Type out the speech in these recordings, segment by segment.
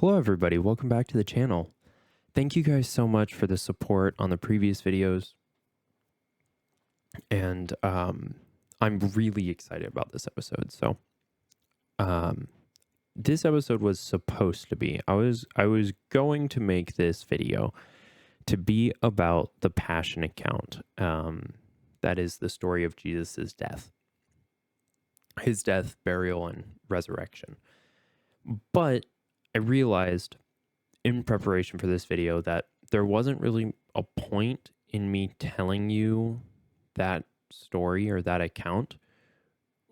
Hello everybody, welcome back to the channel. Thank you guys so much for the support on the previous videos. And I'm really excited about this episode. So this episode was supposed to be, I was going to make this video to be about the Passion account. That is the story of Jesus's death. His death, burial, and resurrection. But I realized in preparation for this video that there wasn't really a point in me telling you that story or that account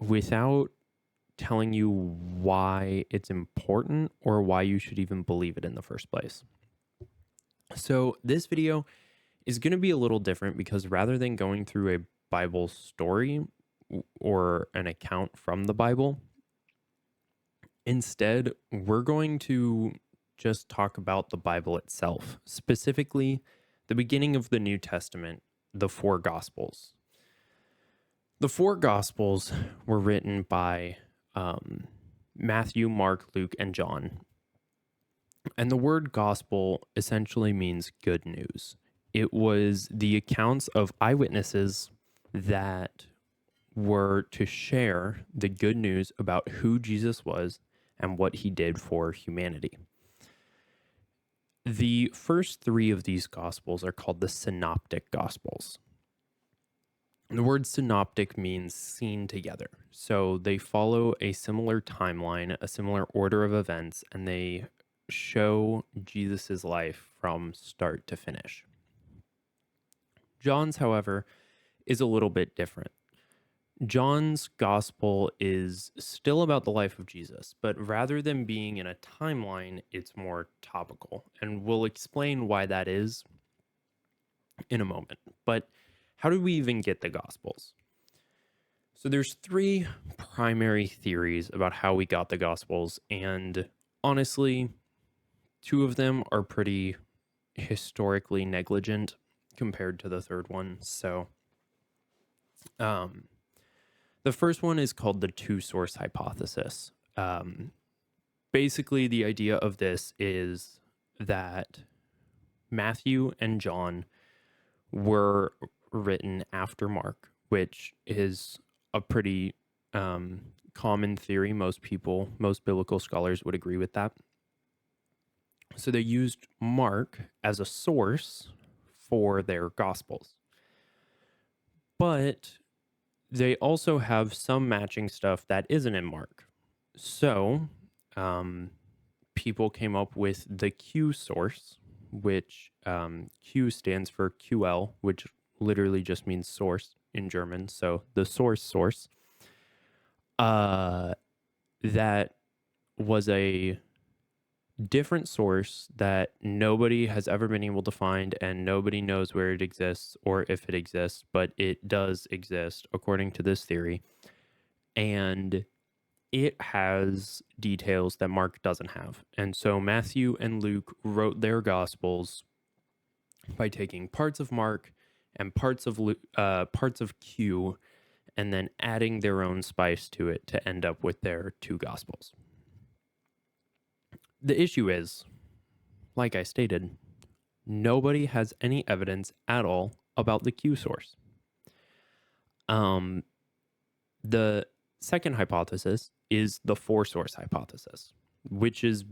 without telling you why it's important or why you should even believe it in the first place. So this video is going to be a little different because rather than going through a Bible story or an account from the Bible, instead, we're going to just talk about the Bible itself, specifically the beginning of the New Testament, the four Gospels. The four Gospels were written by Matthew, Mark, Luke, and John. And the word gospel essentially means good news. It was the accounts of eyewitnesses that were to share the good news about who Jesus was and what he did for humanity. The first three of these Gospels are called the Synoptic Gospels. The word synoptic means seen together. So they follow a similar timeline, a similar order of events, and they show Jesus's life from start to finish. John's, however, is a little bit different. John's gospel is still about the life of Jesus, but rather than being in a timeline, it's more topical. And we'll explain why that is in a moment. But how did we even get the Gospels? So there's three primary theories about how we got the Gospels, and honestly, two of them are pretty historically negligent compared to the third one. So the first one is called the two-source hypothesis. Basically, the idea of this is that Matthew and John were written after Mark, which is a pretty common theory. Most biblical scholars would agree with that. So they used Mark as a source for their Gospels. But they also have some matching stuff that isn't in Mark. So people came up with the Q source, which Q stands for QL, which literally just means source in German. So the source. That was a different source that nobody has ever been able to find, and nobody knows where it exists or if it exists, but it does exist according to this theory. And it has details that Mark doesn't have. And so Matthew and Luke wrote their Gospels by taking parts of Mark and parts of Q, and then adding their own spice to it to end up with their two Gospels. The issue is, like I stated, nobody has any evidence at all about the Q source. The second hypothesis is the four-source hypothesis, which is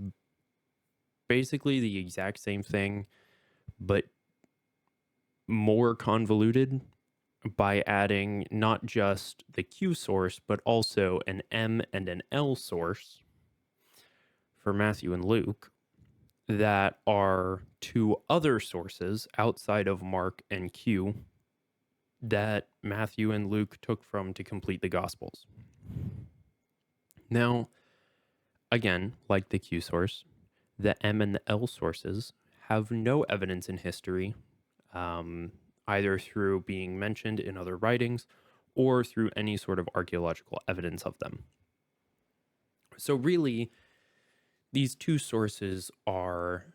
basically the exact same thing, but more convoluted by adding not just the Q source, but also an M and an L source for Matthew and Luke that are two other sources outside of Mark and Q that Matthew and Luke took from to complete the Gospels. Now, again, like the Q source, the M and the L sources have no evidence in history, either through being mentioned in other writings or through any sort of archaeological evidence of them. So really, these two sources are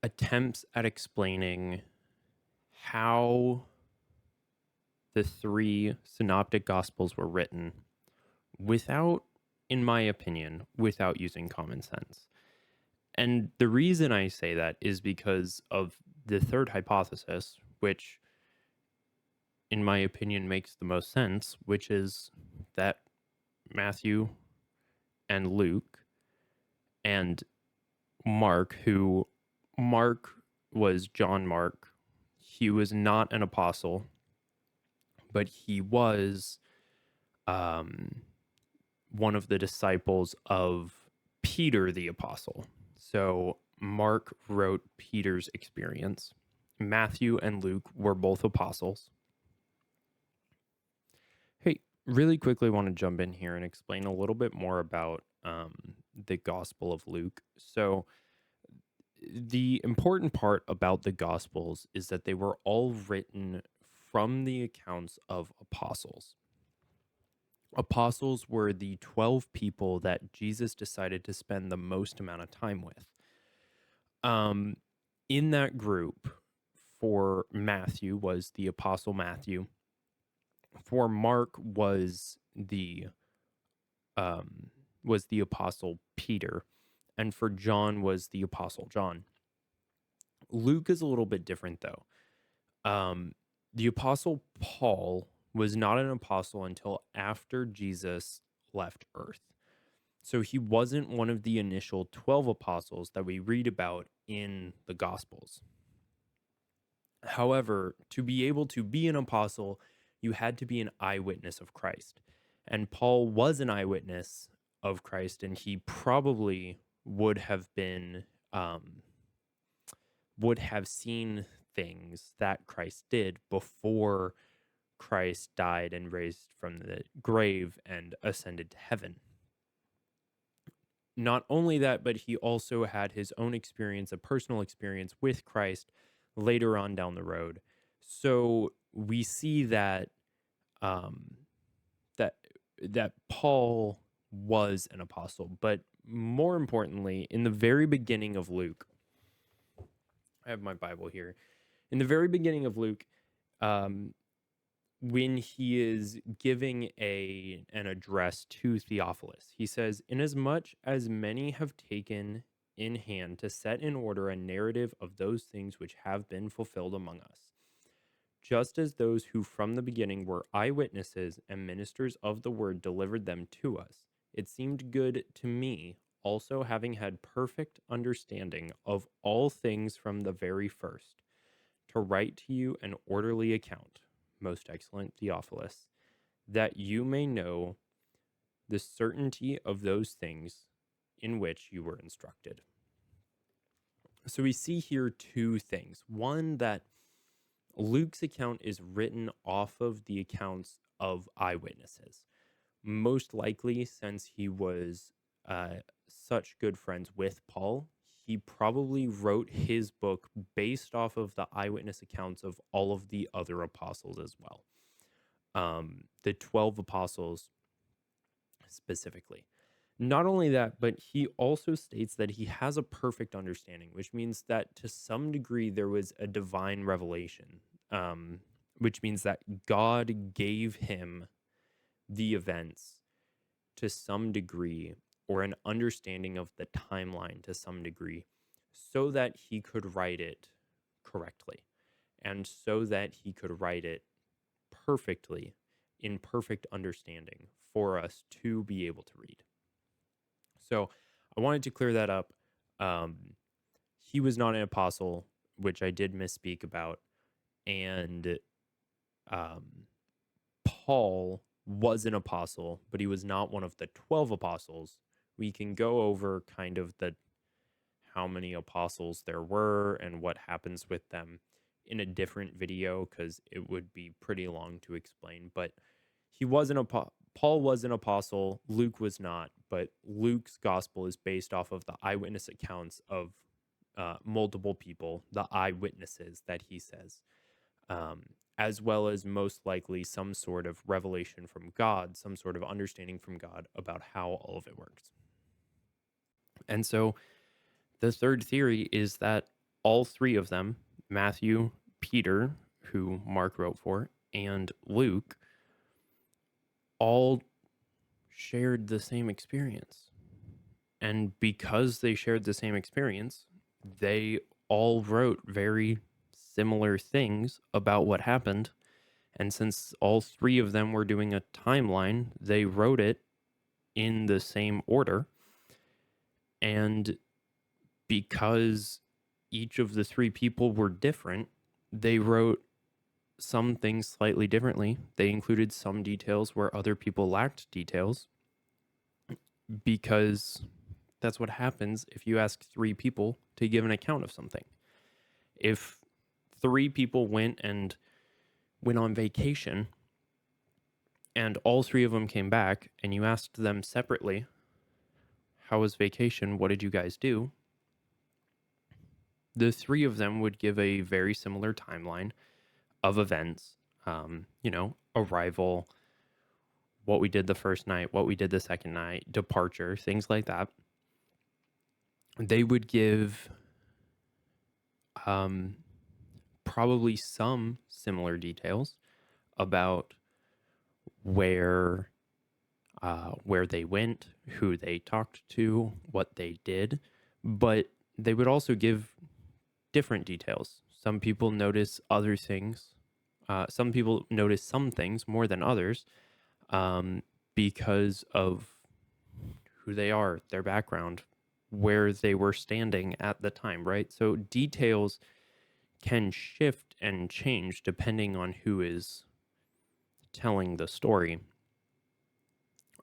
attempts at explaining how the three synoptic gospels were written without, in my opinion, without using common sense. And the reason I say that is because of the third hypothesis, which, in my opinion, makes the most sense, which is that Matthew and Luke and Mark, who Mark was John Mark, he was not an apostle, but he was one of the disciples of Peter the apostle. So Mark wrote Peter's experience. Matthew and Luke were both apostles. Hey, really quickly want to jump in here and explain a little bit more about the Gospel of Luke. So the important part about the Gospels is that they were all written from the accounts of apostles. Apostles were the 12 people that Jesus decided to spend the most amount of time with. In that group, for Matthew was the apostle Matthew. For Mark was the apostle Peter, and for John was the apostle John. Luke is a little bit different though. The apostle Paul was not an apostle until after Jesus left earth. So he wasn't one of the initial 12 apostles that we read about in the Gospels. However, to be able to be an apostle, you had to be an eyewitness of Christ. And Paul was an eyewitness of Christ, and he probably would have seen things that Christ did before Christ died and raised from the grave and ascended to heaven. Not only that, but he also had his own experience, a personal experience with Christ later on down the road. So we see that that Paul was an apostle, but more importantly, in the very beginning of Luke, I have my Bible here. In the very beginning of Luke, when he is giving an address to Theophilus, he says, "Inasmuch as many have taken in hand to set in order a narrative of those things which have been fulfilled among us, just as those who from the beginning were eyewitnesses and ministers of the word delivered them to us, it seemed good to me, also having had perfect understanding of all things from the very first, to write to you an orderly account, most excellent Theophilus, that you may know the certainty of those things in which you were instructed." So we see here two things. One, that Luke's account is written off of the accounts of eyewitnesses. Most likely, since he was such good friends with Paul, he probably wrote his book based off of the eyewitness accounts of all of the other apostles as well. The 12 apostles specifically. Not only that, but he also states that he has a perfect understanding, which means that to some degree there was a divine revelation, which means that God gave him the events to some degree, or an understanding of the timeline to some degree, so that he could write it correctly, and so that he could write it perfectly, in perfect understanding for us to be able to read. So I wanted to clear that up. He was not an apostle, which I did misspeak about. And Paul was an apostle, but he was not one of the 12 apostles. We can go over kind of how many apostles there were and what happens with them in a different video, because it would be pretty long to explain. But he was Paul was an apostle, Luke was not, but Luke's gospel is based off of the eyewitness accounts of multiple people, the eyewitnesses that he says, as well as most likely some sort of revelation from God, some sort of understanding from God about how all of it works. And so the third theory is that all three of them, Matthew, Peter, who Mark wrote for, and Luke, all shared the same experience. And because they shared the same experience, they all wrote very similar things about what happened. And since all three of them were doing a timeline, they wrote it in the same order. And because each of the three people were different, they wrote some things slightly differently. They included some details where other people lacked details, because that's what happens if you ask three people to give an account of something. If three people went on vacation and all three of them came back and you asked them separately, how was vacation? What did you guys do? The three of them would give a very similar timeline of events, arrival, what we did the first night, what we did the second night, departure, things like that. They would give probably some similar details about where they went, who they talked to, what they did, but they would also give different details. Some people notice other things. Some people notice some things more than others, because of who they are, their background, where they were standing at the time, right? So details can shift and change depending on who is telling the story.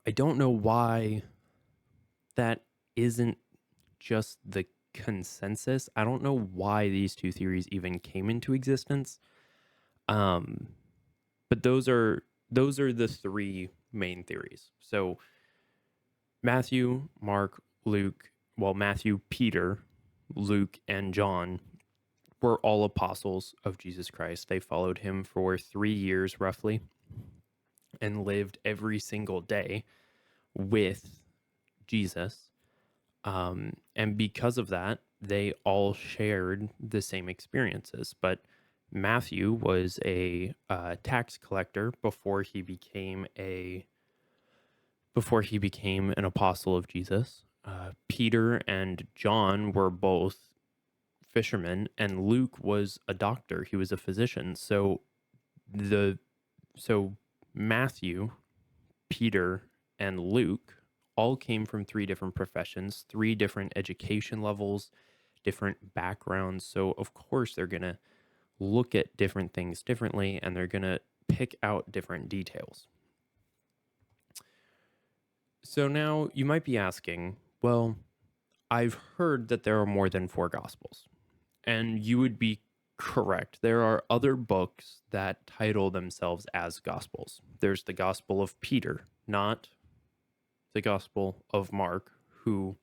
I don't know why that isn't just the consensus. I don't know why these two theories even came into existence. But those are the three main theories. So Matthew, Mark, Luke, Matthew, Peter, Luke, and John were all apostles of Jesus Christ. They followed him for 3 years roughly and lived every single day with Jesus. And because of that, they all shared the same experiences. But Matthew was a tax collector before he became an apostle of Jesus. Peter and John were both fishermen, and Luke was a doctor. He was a physician. So Matthew, Peter, and Luke all came from three different professions, three different education levels, different backgrounds. So of course they're going to look at different things differently, and they're going to pick out different details. So now you might be asking, well, I've heard that there are more than 4 Gospels. And you would be correct. There are other books that title themselves as Gospels. There's the Gospel of Peter, not the Gospel of Mark, who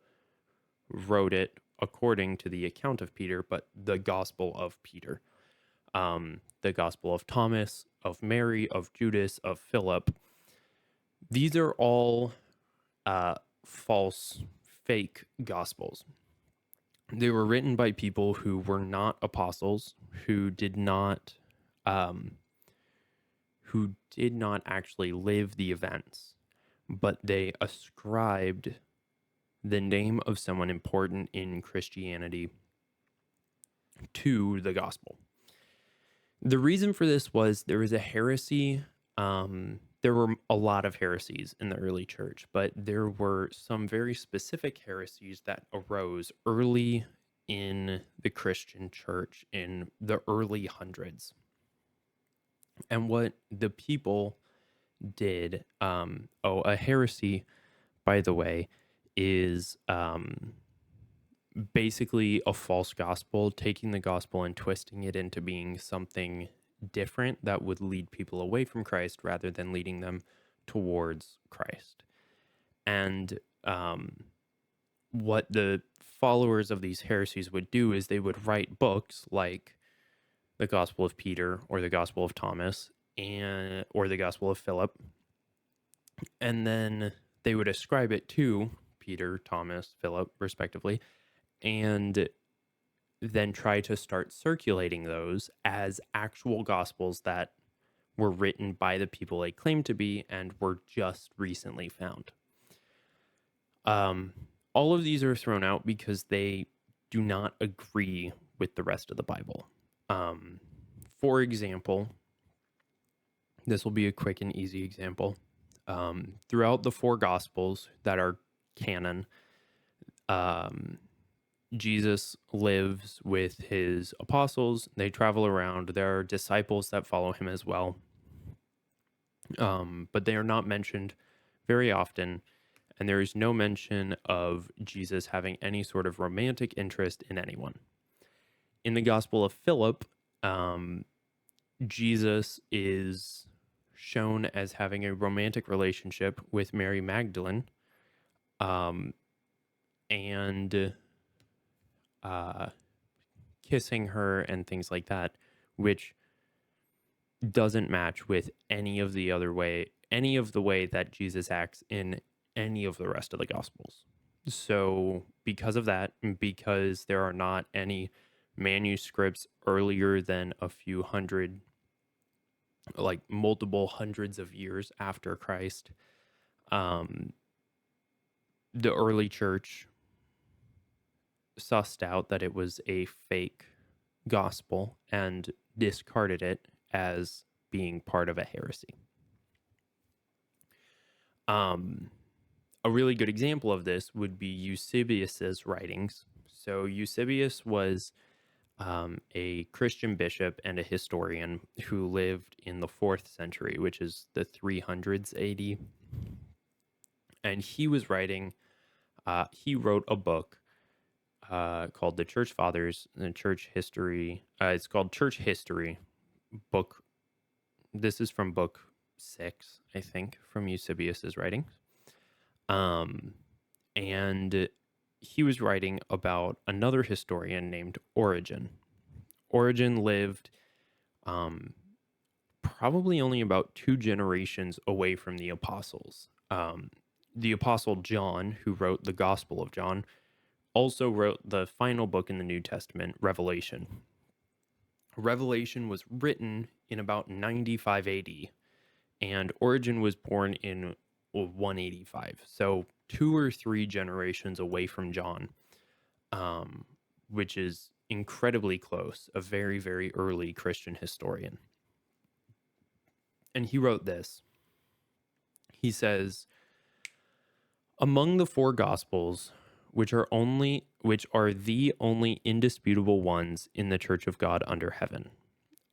wrote it according to the account of Peter, but the Gospel of Peter. The Gospel of Thomas, of Mary, of Judas, of Philip. These are all false, fake Gospels. They were written by people who were not apostles, who did not actually live the events, but they ascribed the name of someone important in Christianity to the gospel. The reason for this was there was a heresy. There were a lot of heresies in the early church, but there were some very specific heresies that arose early in the Christian church in the early hundreds. And what the people did, a heresy, by the way, is basically a false gospel, taking the gospel and twisting it into being something different that would lead people away from Christ rather than leading them towards Christ. And what the followers of these heresies would do is they would write books like the Gospel of Peter or the Gospel of Thomas or the Gospel of Philip, and then they would ascribe it to Peter, Thomas, Philip, respectively, and then try to start circulating those as actual gospels that were written by the people they claimed to be and were just recently found. all of these are thrown out because they do not agree with the rest of the Bible. For example, this will be a quick and easy example. Throughout the 4 Gospels that are canon, Jesus lives with his apostles. They travel around. There are disciples that follow him as well. But they are not mentioned very often. And there is no mention of Jesus having any sort of romantic interest in anyone. In the Gospel of Philip, Jesus is shown as having a romantic relationship with Mary Magdalene, and kissing her and things like that, which doesn't match with any of the way that Jesus acts in any of the rest of the Gospels. So because of that, because there are not any manuscripts earlier than a few hundred, like multiple hundreds of years after Christ, the early church sussed out that it was a fake gospel and discarded it as being part of a heresy. A really good example of this would be Eusebius's writings. So Eusebius was a Christian bishop and a historian who lived in the 4th century, which is the 300s AD. And he was writing, he wrote a book called The Church Fathers and Church History. It's called Church History book. This is from book 6, I think, from Eusebius's writings. And he was writing about another historian named Origen. Origen lived probably only about 2 generations away from the apostles. The apostle John, who wrote the Gospel of John, also wrote the final book in the New Testament, Revelation. Revelation was written in about 95 AD, and Origen was born in 185. So 2 or 3 generations away from John, which is incredibly close, a very, very early Christian historian. And he wrote this. He says, among the 4 Gospels, which are the only indisputable ones in the Church of God under heaven,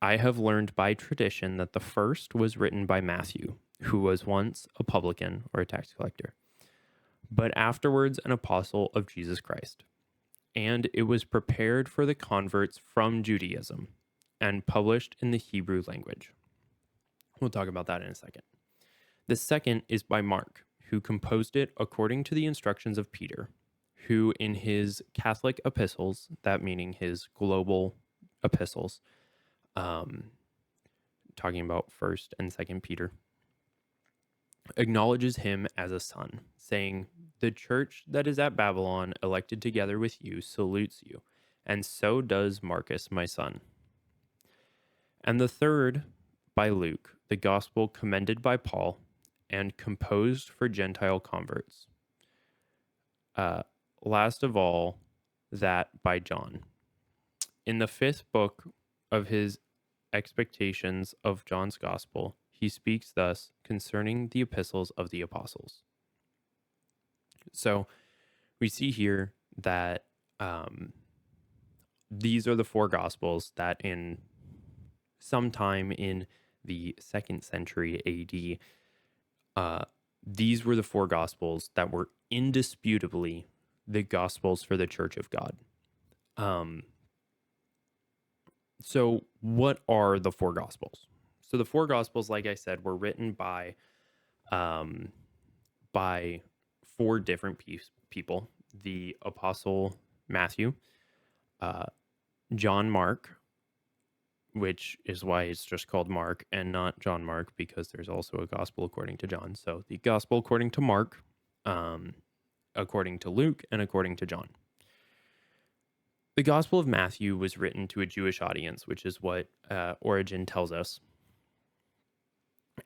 I have learned by tradition that the first was written by Matthew, who was once a publican or a tax collector, but afterwards an apostle of Jesus Christ. And it was prepared for the converts from Judaism and published in the Hebrew language. We'll talk about that in a second. The second is by Mark, who composed it according to the instructions of Peter, who in his Catholic epistles, that meaning his global epistles, talking about 1st and 2nd Peter, acknowledges him as a son, saying, the church that is at Babylon, elected together with you, salutes you, and so does Marcus, my son. And the third by Luke, the gospel commended by Paul and composed for Gentile converts. Last of all, that by John. In the 5th book of his expectations of John's gospel, he speaks thus concerning the epistles of the apostles. So we see here that these are the 4 gospels that in sometime in the 2nd century AD, these were the 4 gospels that were indisputably the gospels for the Church of God. So what are the 4 gospels? So the 4 gospels, like I said, were written by 4 different people: the apostle Matthew, John Mark, which is why it's just called Mark and not John Mark, because there's also a gospel according to John. So the gospel according to Mark, according to Luke, and according to John. The Gospel of Matthew was written to a Jewish audience, which is what Origen tells us.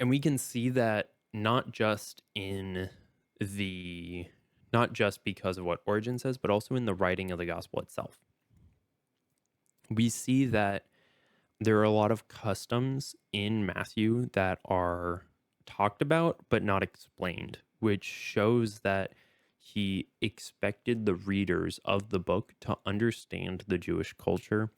And we can see that not just in the not just because of what Origen says, but also in the writing of the gospel itself. We see that there are a lot of customs in Matthew that are talked about but not explained, which shows that he expected the readers of the book to understand the Jewish culture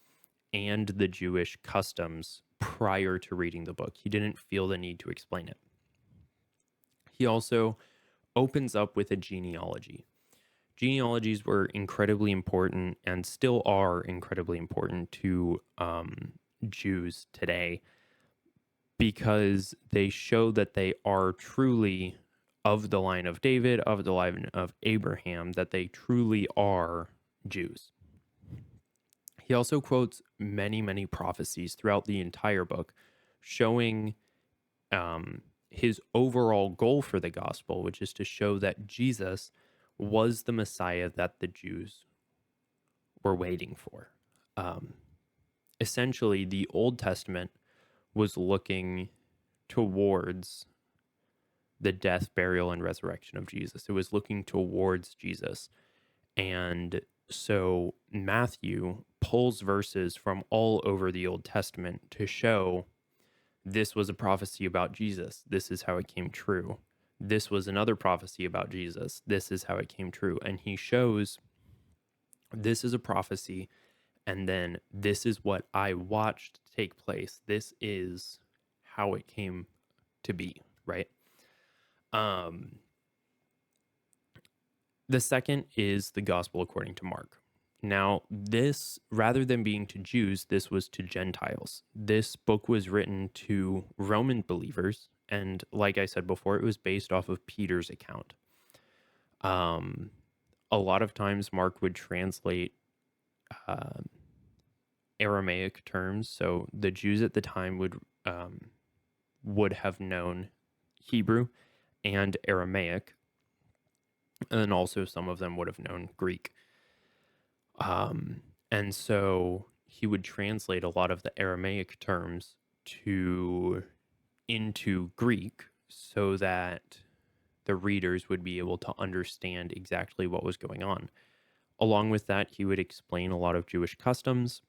and the Jewish customs prior to reading the book. He didn't feel the need to explain it. He also opens up with a genealogy. Genealogies were incredibly important and still are incredibly important to Jews today, because they show that they are truly of the line of David, of the line of Abraham, that they truly are Jews. He also quotes many, many prophecies throughout the entire book, showing his overall goal for the gospel, which is to show that Jesus was the Messiah that the Jews were waiting for. Essentially, the Old Testament was looking towards the death, burial, and resurrection of Jesus. It was looking towards Jesus. And so Matthew pulls verses from all over the Old Testament to show this was a prophecy about Jesus. This is how it came true. This was another prophecy about Jesus. This is how it came true. And he shows this is a prophecy, and then this is what I watched take place. This is how it came to be, right? The second is the gospel according to Mark. Now, this, rather than being to Jews, this was to Gentiles. This book was written to Roman believers, and like I said before, it was based off of Peter's account. A lot of times Mark would translate Aramaic terms, so the Jews at the time would have known Hebrew and Aramaic, and then also some of them would have known Greek. And so he would translate a lot of the Aramaic terms into Greek so that the readers would be able to understand exactly what was going on. Along with that, he would explain a lot of Jewish customs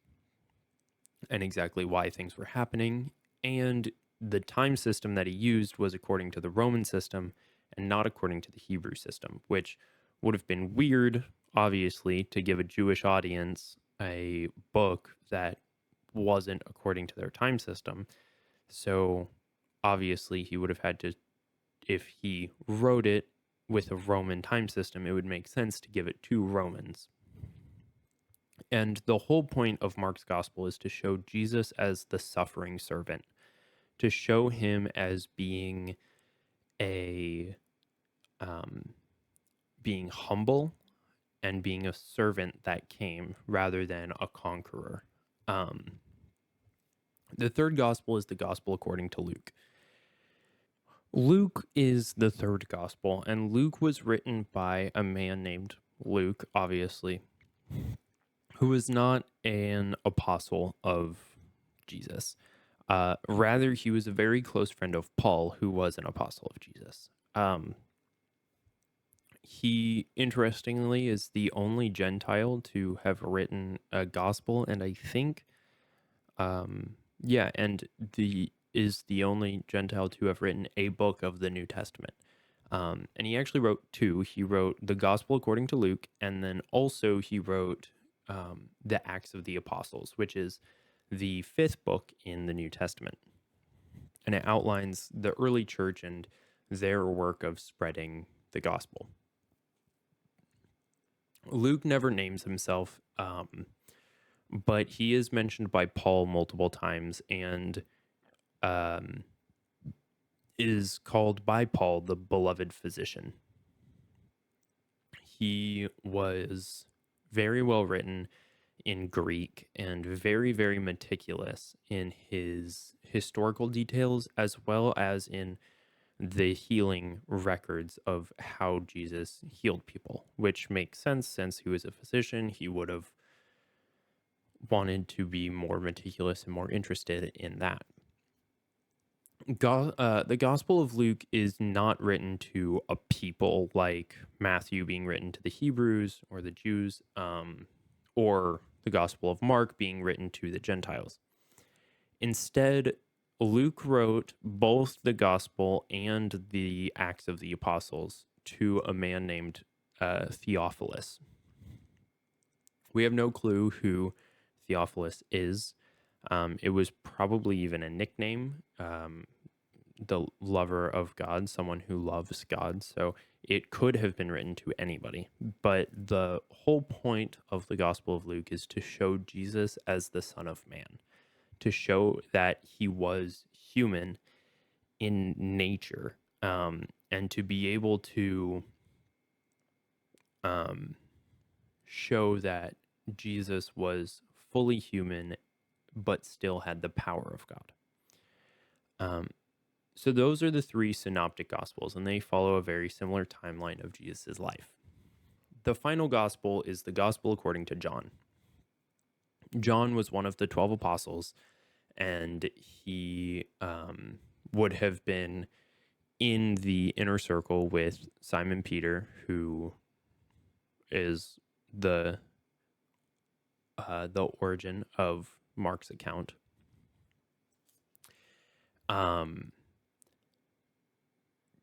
and exactly why things were happening. And the time system that he used was according to the Roman system and not according to the Hebrew system, which would have been weird, obviously, to give a Jewish audience a book that wasn't according to their time system. So obviously he would have had to, if he wrote it with a Roman time system, it would make sense to give it to Romans. And the whole point of Mark's gospel is to show Jesus as the suffering servant, to show him as being being humble and being a servant that came rather than a conqueror. The third gospel is the gospel according to Luke. Luke is the third gospel, and Luke was written by a man named Luke, obviously, who was not an apostle of Jesus. Rather, he was a very close friend of Paul, who was an apostle of Jesus. He, interestingly, is the only Gentile to have written a gospel, and I think, is the only Gentile to have written a book of the New Testament. And he actually wrote two. He wrote the Gospel according to Luke, and then also he wrote the Acts of the Apostles, which is the fifth book in the New Testament. And it outlines the early church and their work of spreading the gospel. Luke never names himself, but he is mentioned by Paul multiple times and is called by Paul the beloved physician. He was very well written in Greek and very, very meticulous in his historical details, as well as in the healing records of how Jesus healed people, which makes sense since he was a physician. He would have wanted to be more meticulous and more interested in that. The Gospel of Luke is not written to a people like Matthew being written to the Hebrews or the Jews, or the Gospel of Mark being written to the Gentiles. Instead, Luke wrote both the Gospel and the Acts of the Apostles to a man named Theophilus. We have no clue who Theophilus is. It was probably even a nickname, the lover of God, someone who loves God. So it could have been written to anybody. But the whole point of the Gospel of Luke is to show Jesus as the Son of Man, to show that he was human in nature, and to be able to show that Jesus was fully human but still had the power of God. So those are the three synoptic gospels, and they follow a very similar timeline of Jesus' life. The final gospel is the gospel according to John. John was one of the 12 apostles, and he would have been in the inner circle with Simon Peter, who is the origin of Mark's account.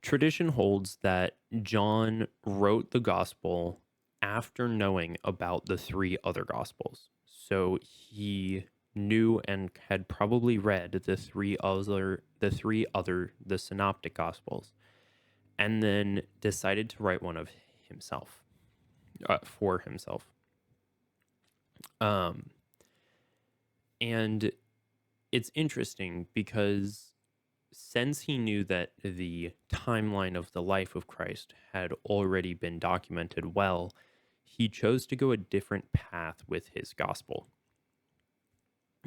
Tradition holds that John wrote the gospel after knowing about the three other gospels. So he knew and had probably read the synoptic gospels, and then decided to write one of himself, for himself. And it's interesting because since he knew that the timeline of the life of Christ had already been documented well, he chose to go a different path with his gospel.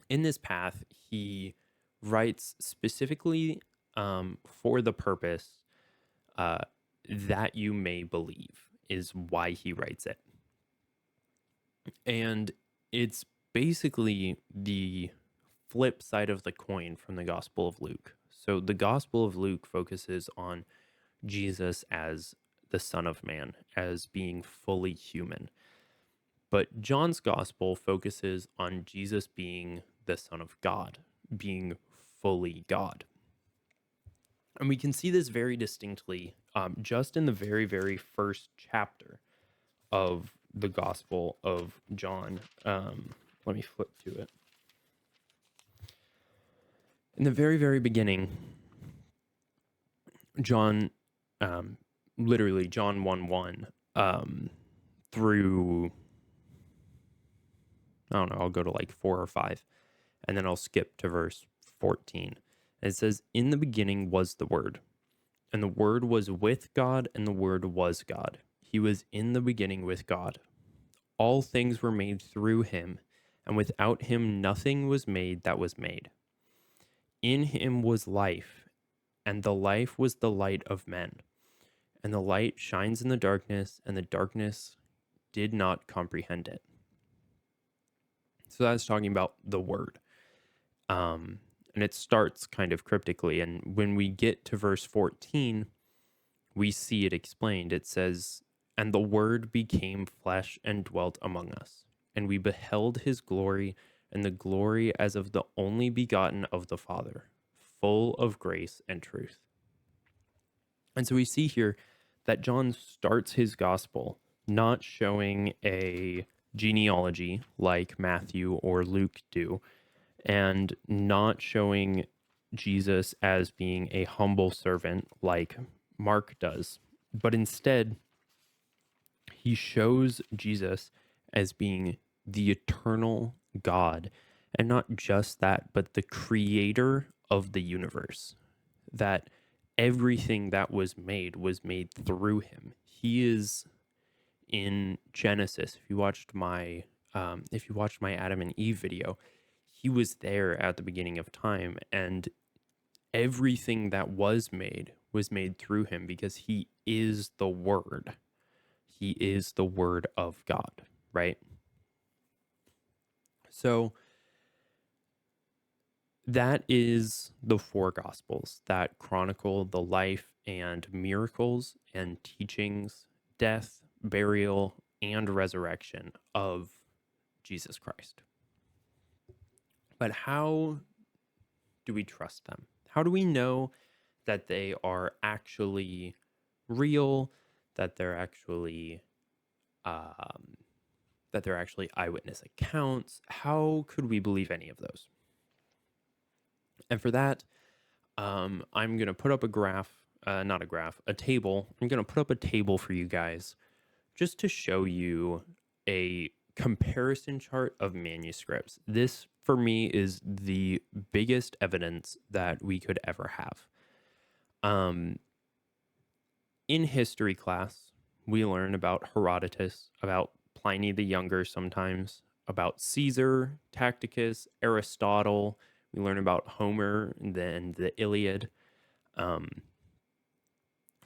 In this path, he writes specifically for the purpose that you may believe, is why he writes it. And it's basically the flip side of the coin from the Gospel of Luke. So the Gospel of Luke focuses on Jesus as the Son of Man, as being fully human. But John's Gospel focuses on Jesus being the Son of God, being fully God. And we can see this very distinctly just in the very, very first chapter of the Gospel of John. Let me flip to it. In the very, very beginning, John, literally John 1:1 through, I don't know, I'll go to like 4 or 5, and then I'll skip to verse 14. And it says, "In the beginning was the Word, and the Word was with God, and the Word was God. He was in the beginning with God. All things were made through him, and without him nothing was made that was made. In him was life, and the life was the light of men. And the light shines in the darkness, and the darkness did not comprehend it." So that's talking about the Word. And it starts kind of cryptically. And when we get to verse 14, we see it explained. It says, "And the Word became flesh and dwelt among us, and we beheld his glory, and the glory as of the only begotten of the Father, full of grace and truth." And so we see here that John starts his gospel not showing a genealogy like Matthew or Luke do, and not showing Jesus as being a humble servant like Mark does, but instead he shows Jesus as being the eternal God, and not just that, but the creator of the universe, that everything that was made through him. He is in Genesis. If you watched my Adam and Eve video, he was there at the beginning of time, and everything that was made through him, because he is the Word. He is the Word of God, right? So that is the four Gospels that chronicle the life and miracles and teachings, death, burial, and resurrection of Jesus Christ. But how do we trust them? How do we know that they are actually real, that they're actually eyewitness accounts? How could we believe any of those? And for that, I'm going to put up a table. I'm going to put up a table for you guys just to show you a comparison chart of manuscripts. This, for me, is the biggest evidence that we could ever have. In history class, we learn about Herodotus, about Pliny the Younger sometimes, about Caesar, Tacitus, Aristotle. We learn about Homer and then the Iliad.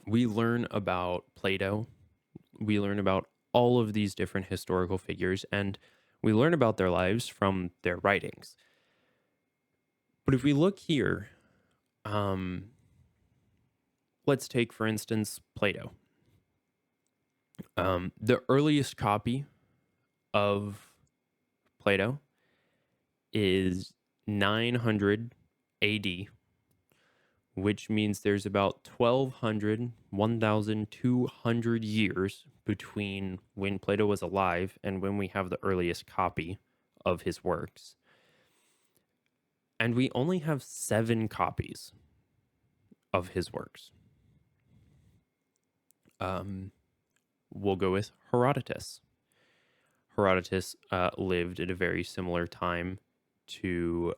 We learn about Plato. We learn about all of these different historical figures, and we learn about their lives from their writings. But if we look here, let's take, for instance, Plato. The earliest copy of Plato is 900 AD, which means there's about 1,200 years between when Plato was alive and when we have the earliest copy of his works. And we only have 7 copies of his works. We'll go with Herodotus. Herodotus lived at a very similar time to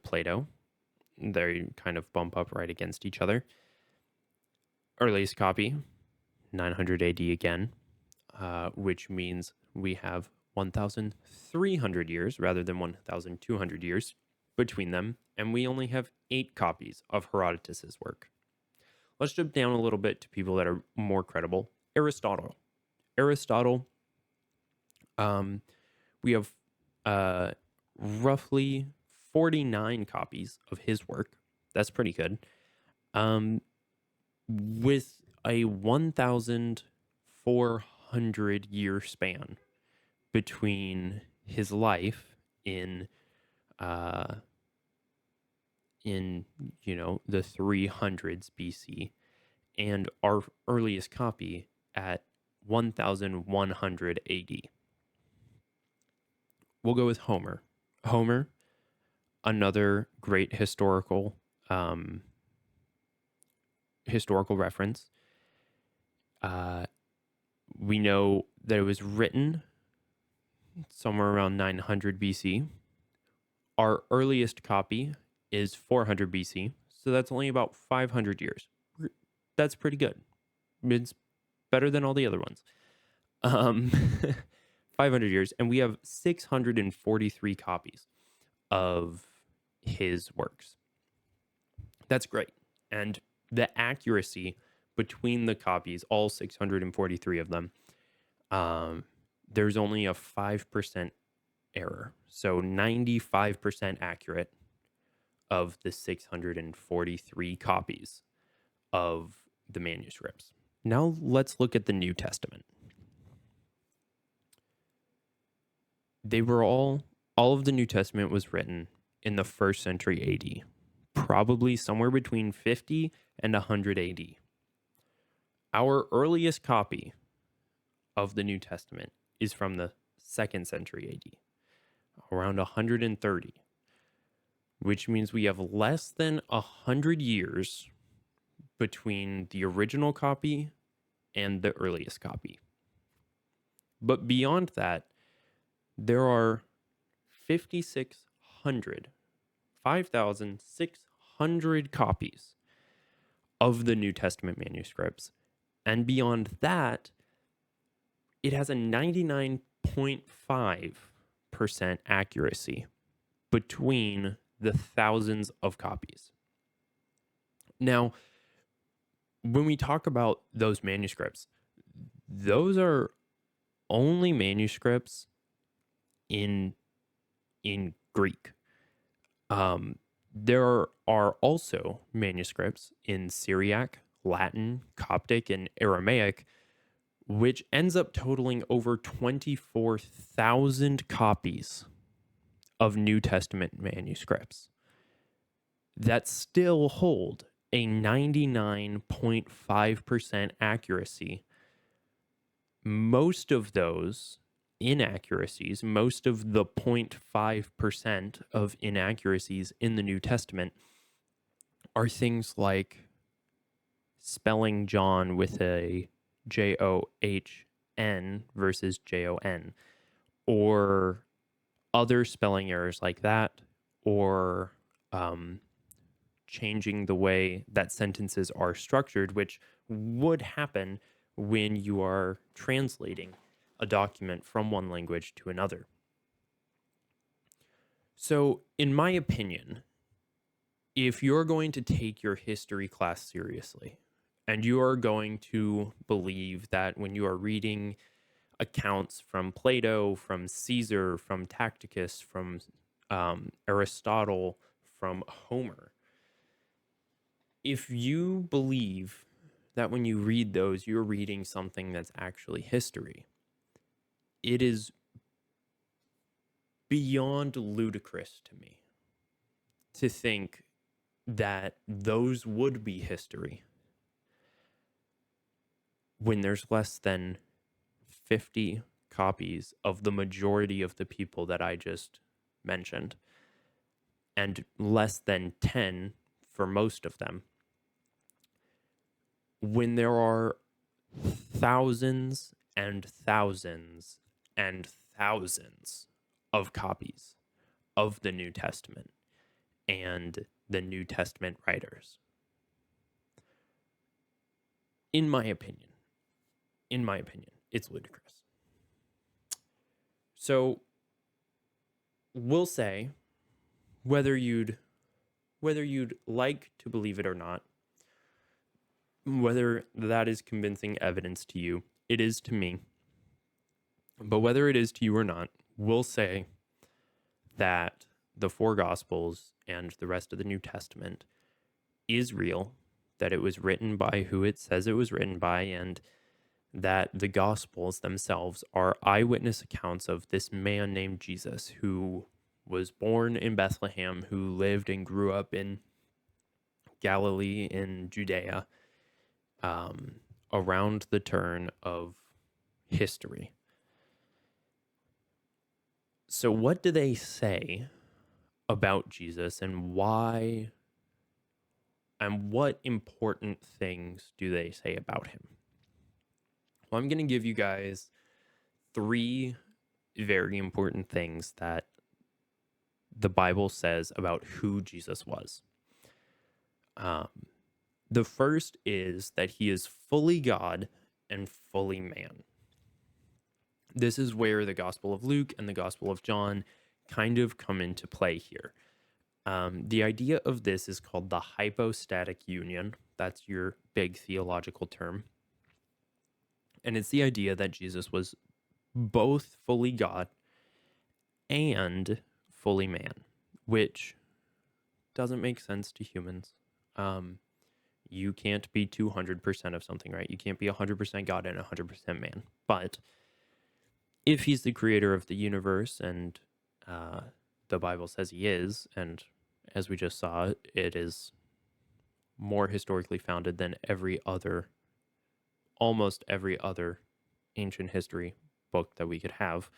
Plato. They kind of bump up right against each other. Earliest copy, 900 AD again, which means we have 1,300 years rather than 1,200 years between them, and we only have 8 copies of Herodotus's work. Let's jump down a little bit to people that are more credible. Aristotle, we have roughly 49 copies of his work. That's pretty good. With a 1,400 year span between his life in the 300s BC and our earliest copy at 1,100 AD. We'll go with Homer. Homer, another great historical reference. We know that it was written somewhere around 900 BC. Our earliest copy is 400 BC, so that's only about 500 years. That's pretty good. It's better than all the other ones. 500 years, and we have 643 copies of his works. That's great. And the accuracy between the copies, all 643 of them, there's only a 5% error. So 95% accurate of the 643 copies of the manuscripts. Now let's look at the New Testament. They were all of the New Testament was written in the 1st century AD, probably somewhere between 50 and 100 AD. Our earliest copy of the New Testament is from the 2nd century AD, around 130, which means we have less than 100 years between the original copy and the earliest copy. But beyond that, there are 5,600 copies of the New Testament manuscripts. And beyond that, it has a 99.5% accuracy between the thousands of copies. Now, when we talk about those manuscripts, those are only manuscripts in Greek. There are also manuscripts in Syriac, Latin, Coptic, and Aramaic, which ends up totaling over 24,000 copies of New Testament manuscripts that still hold a 99.5% accuracy. Most of those inaccuracies, most of the 0.5% of inaccuracies in the New Testament are things like spelling John with a John versus Jon, or other spelling errors like that, or changing the way that sentences are structured, which would happen when you are translating a document from one language to another. So, in my opinion, if you're going to take your history class seriously, and you are going to believe that when you are reading accounts from Plato, from Caesar, from Tacitus, from Aristotle, from Homer, if you believe that when you read those, you're reading something that's actually history, it is beyond ludicrous to me to think that those would be history when there's less than 50 copies of the majority of the people that I just mentioned, and less than 10 for most of them, when there are thousands and thousands and thousands of copies of the New Testament and the New Testament writers. In my opinion, it's ludicrous. So we'll say, whether you'd like to believe it or not, whether that is convincing evidence to you, it is to me. But whether it is to you or not, we'll say that the four Gospels and the rest of the New Testament is real, that it was written by who it says it was written by, and that the Gospels themselves are eyewitness accounts of this man named Jesus, who was born in Bethlehem, who lived and grew up in Galilee, in Judea, around the turn of history. So what do they say about Jesus, and why, and what important things do they say about him? Well, I'm going to give you guys 3 very important things that the Bible says about who Jesus was. The first is that he is fully God and fully man. This is where the Gospel of Luke and the Gospel of John kind of come into play here. The idea of this is called the Hypostatic Union. That's your big theological term. And it's the idea that Jesus was both fully God and fully man, which doesn't make sense to humans. You can't be 200% of something, right? You can't be 100% God and 100% man. But if he's the creator of the universe, and the Bible says he is, and as we just saw, it is more historically founded than almost every other ancient history book that we could have,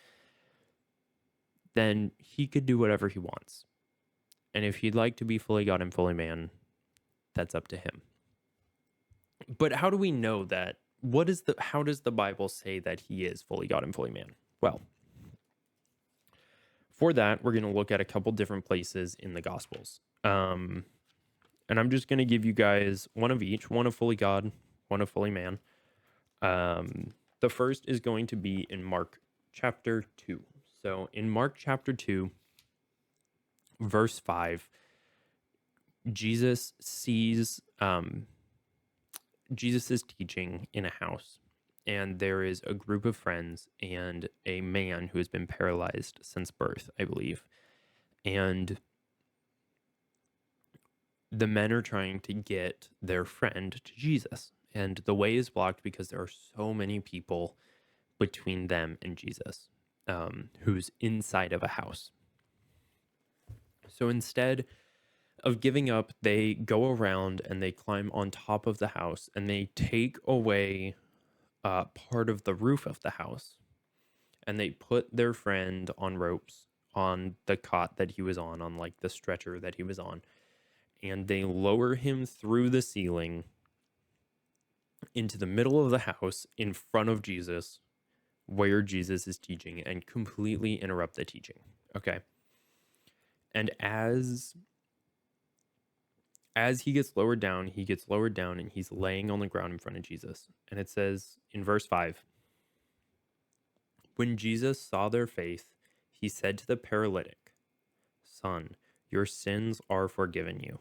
then he could do whatever he wants. And if he'd like to be fully God and fully man, that's up to him. But how do we know that? How does the Bible say that he is fully God and fully man? Well, for that, we're going to look at a couple different places in the Gospels. And I'm just going to give you guys one of each, one of fully God, one of fully man. The first is going to be in Mark chapter 2. So in Mark chapter 2, verse 5, Jesus is teaching in a house, and there is a group of friends and a man who has been paralyzed since birth, I believe. And the men are trying to get their friend to Jesus. And the way is blocked because there are so many people between them and Jesus, who's inside of a house. So instead of giving up, they go around and they climb on top of the house and they take away part of the roof of the house. And they put their friend on ropes on the cot that he was on like the stretcher that he was on. And they lower him through the ceiling into the middle of the house in front of Jesus, where Jesus is teaching, and completely interrupt the teaching. Okay. And as he gets lowered down and he's laying on the ground in front of Jesus. And it says in verse 5, when Jesus saw their faith, he said to the paralytic, "Son, your sins are forgiven you."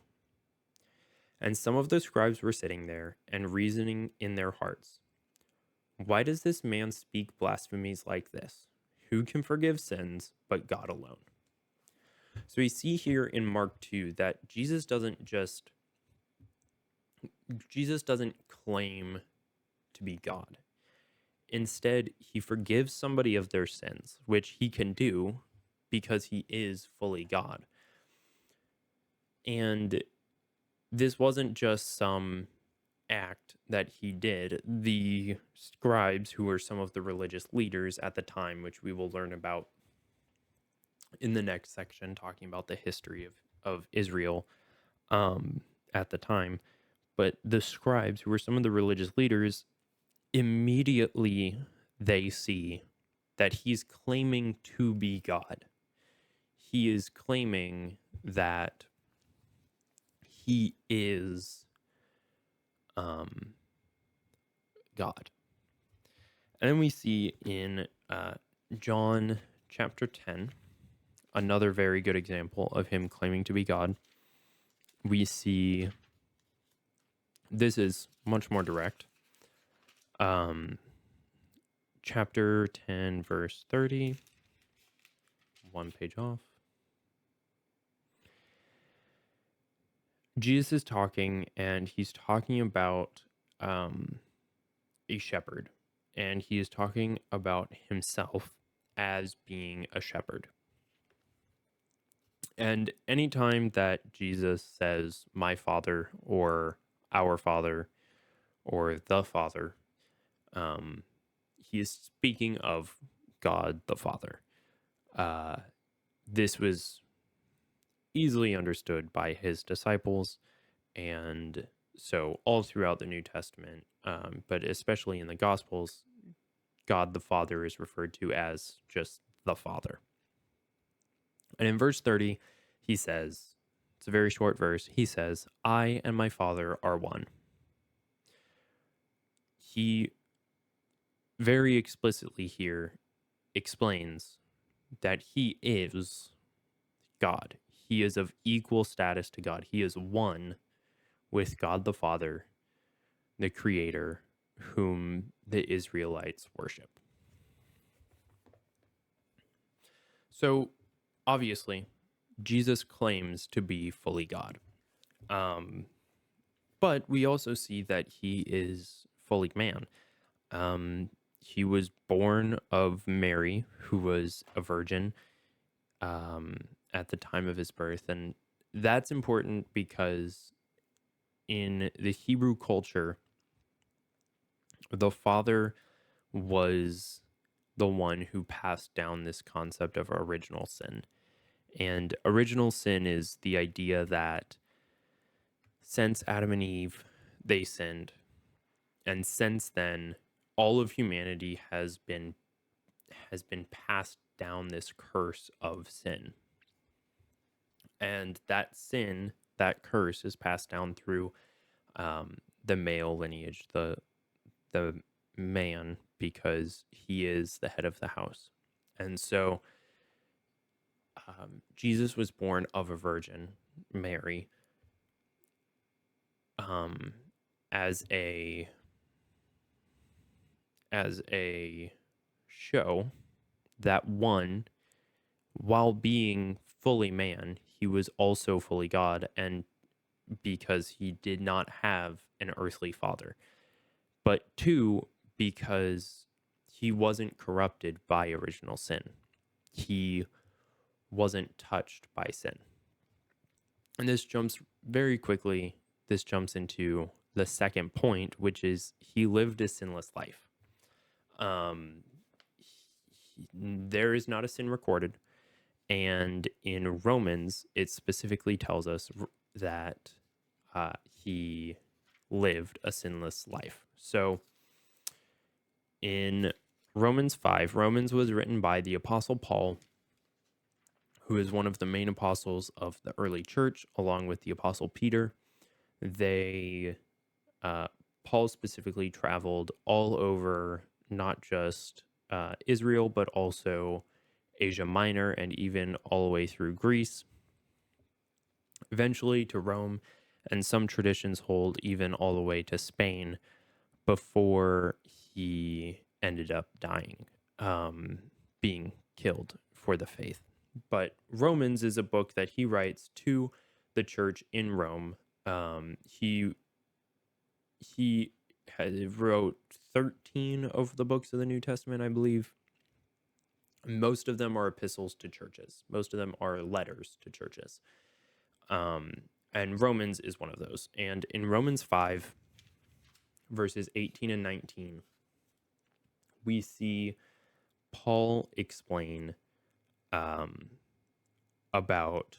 And some of the scribes were sitting there and reasoning in their hearts, "Why does this man speak blasphemies like this? Who can forgive sins but God alone?" So we see here in Mark 2 that Jesus doesn't claim to be God. Instead, he forgives somebody of their sins, which he can do because he is fully God. And this wasn't just some act that he did. The scribes, who were some of the religious leaders at the time, which we will learn about in the next section, talking about the history of Israel at the time. But the scribes, who were some of the religious leaders, immediately they see that he's claiming to be God. He is claiming that he is God. And then we see in John chapter 10, another very good example of him claiming to be God. We see, this is much more direct. Chapter 10, verse 30, one page off. Jesus is talking, and he's talking about a shepherd, and he is talking about himself as being a shepherd. And anytime that Jesus says my Father or our Father or the Father, he is speaking of God the Father. This was easily understood by his disciples, and so all throughout the New Testament, but especially in the Gospels, God the Father is referred to as just the Father. And in verse 30, he says, it's a very short verse, he says, "I and my Father are one." He very explicitly here explains that he is God. He is of equal status to God. He is one with God the Father, the Creator, whom the Israelites worship. So, obviously, Jesus claims to be fully God. But we also see that he is fully man. He was born of Mary, who was a virgin at the time of his birth. And that's important because in the Hebrew culture, the father was the one who passed down this concept of original sin. And original sin is the idea that since Adam and Eve, they sinned. And since then, all of humanity has been passed down this curse of sin. And that sin, that curse, is passed down through the male lineage, the man, because he is the head of the house. And so Jesus was born of a virgin, Mary, as a show that, one, while being fully man, he was also fully God. And because he did not have an earthly father, but two, because he wasn't corrupted by original sin. He wasn't touched by sin. And this jumps into the second point, which is he lived a sinless life. There is not a sin recorded. And in Romans, it specifically tells us that he lived a sinless life. So in Romans 5, Romans was written by the Apostle Paul, who is one of the main apostles of the early church, along with the Apostle Peter. Paul specifically traveled all over, not just Israel, but also Asia Minor and even all the way through Greece, eventually to Rome, and some traditions hold even all the way to Spain before he ended up dying, being killed for the faith. But Romans is a book that he writes to the church in Rome. He wrote 13 of the books of the New Testament, I believe. Most of them are epistles to churches. Most of them are letters to churches. And Romans is one of those. And in Romans 5, verses 18 and 19, we see Paul explain about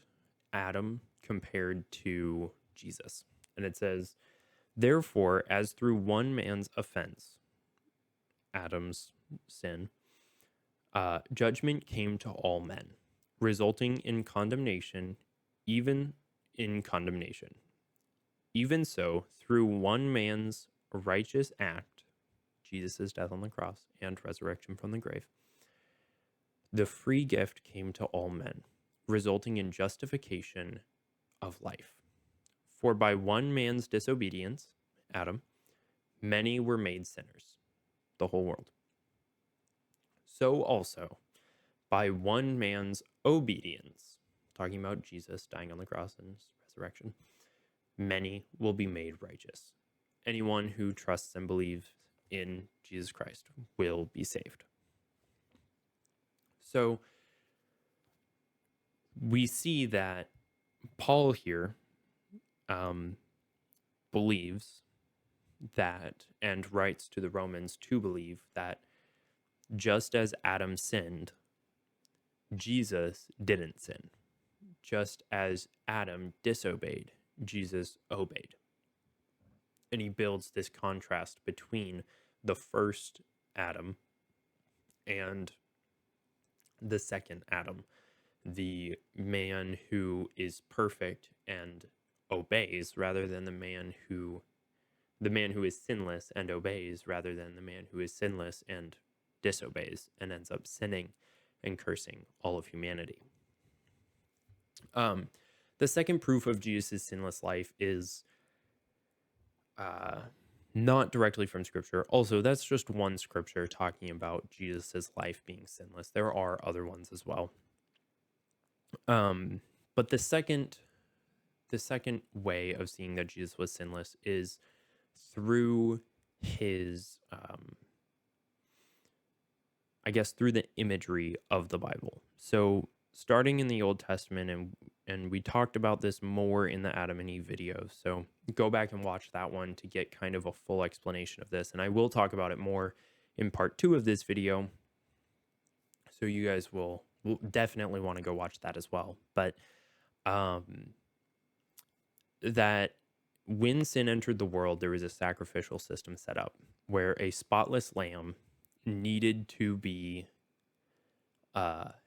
Adam compared to Jesus. And it says, "Therefore, as through one man's offense, Adam's sin, judgment came to all men, resulting in condemnation, even so, through one man's righteous act, Jesus' death on the cross and resurrection from the grave, the free gift came to all men, resulting in justification of life. For by one man's disobedience, Adam, many were made sinners, the whole world. So also, by one man's obedience," talking about Jesus dying on the cross and his resurrection, "many will be made righteous." Anyone who trusts and believes in Jesus Christ will be saved. So we see that Paul here believes that, and writes to the Romans to believe that just as Adam sinned, Jesus didn't sin. Just as Adam disobeyed, Jesus obeyed. And he builds this contrast between the first Adam and the second Adam, the man who is perfect and obeys rather than the man who is sinless and obeys rather than the man who is sinless and disobeys and ends up sinning and cursing all of humanity. The second proof of Jesus' sinless life is not directly from Scripture. Also, that's just one Scripture talking about Jesus' life being sinless. There are other ones as well. But the second way of seeing that Jesus was sinless is through his, through the imagery of the Bible. So starting in the Old Testament, and we talked about this more in the Adam and Eve video, so go back and watch that one to get kind of a full explanation of this. And I will talk about it more in part 2 of this video, so you guys will definitely want to go watch that as well. But that when sin entered the world, there was a sacrificial system set up where a spotless lamb needed to be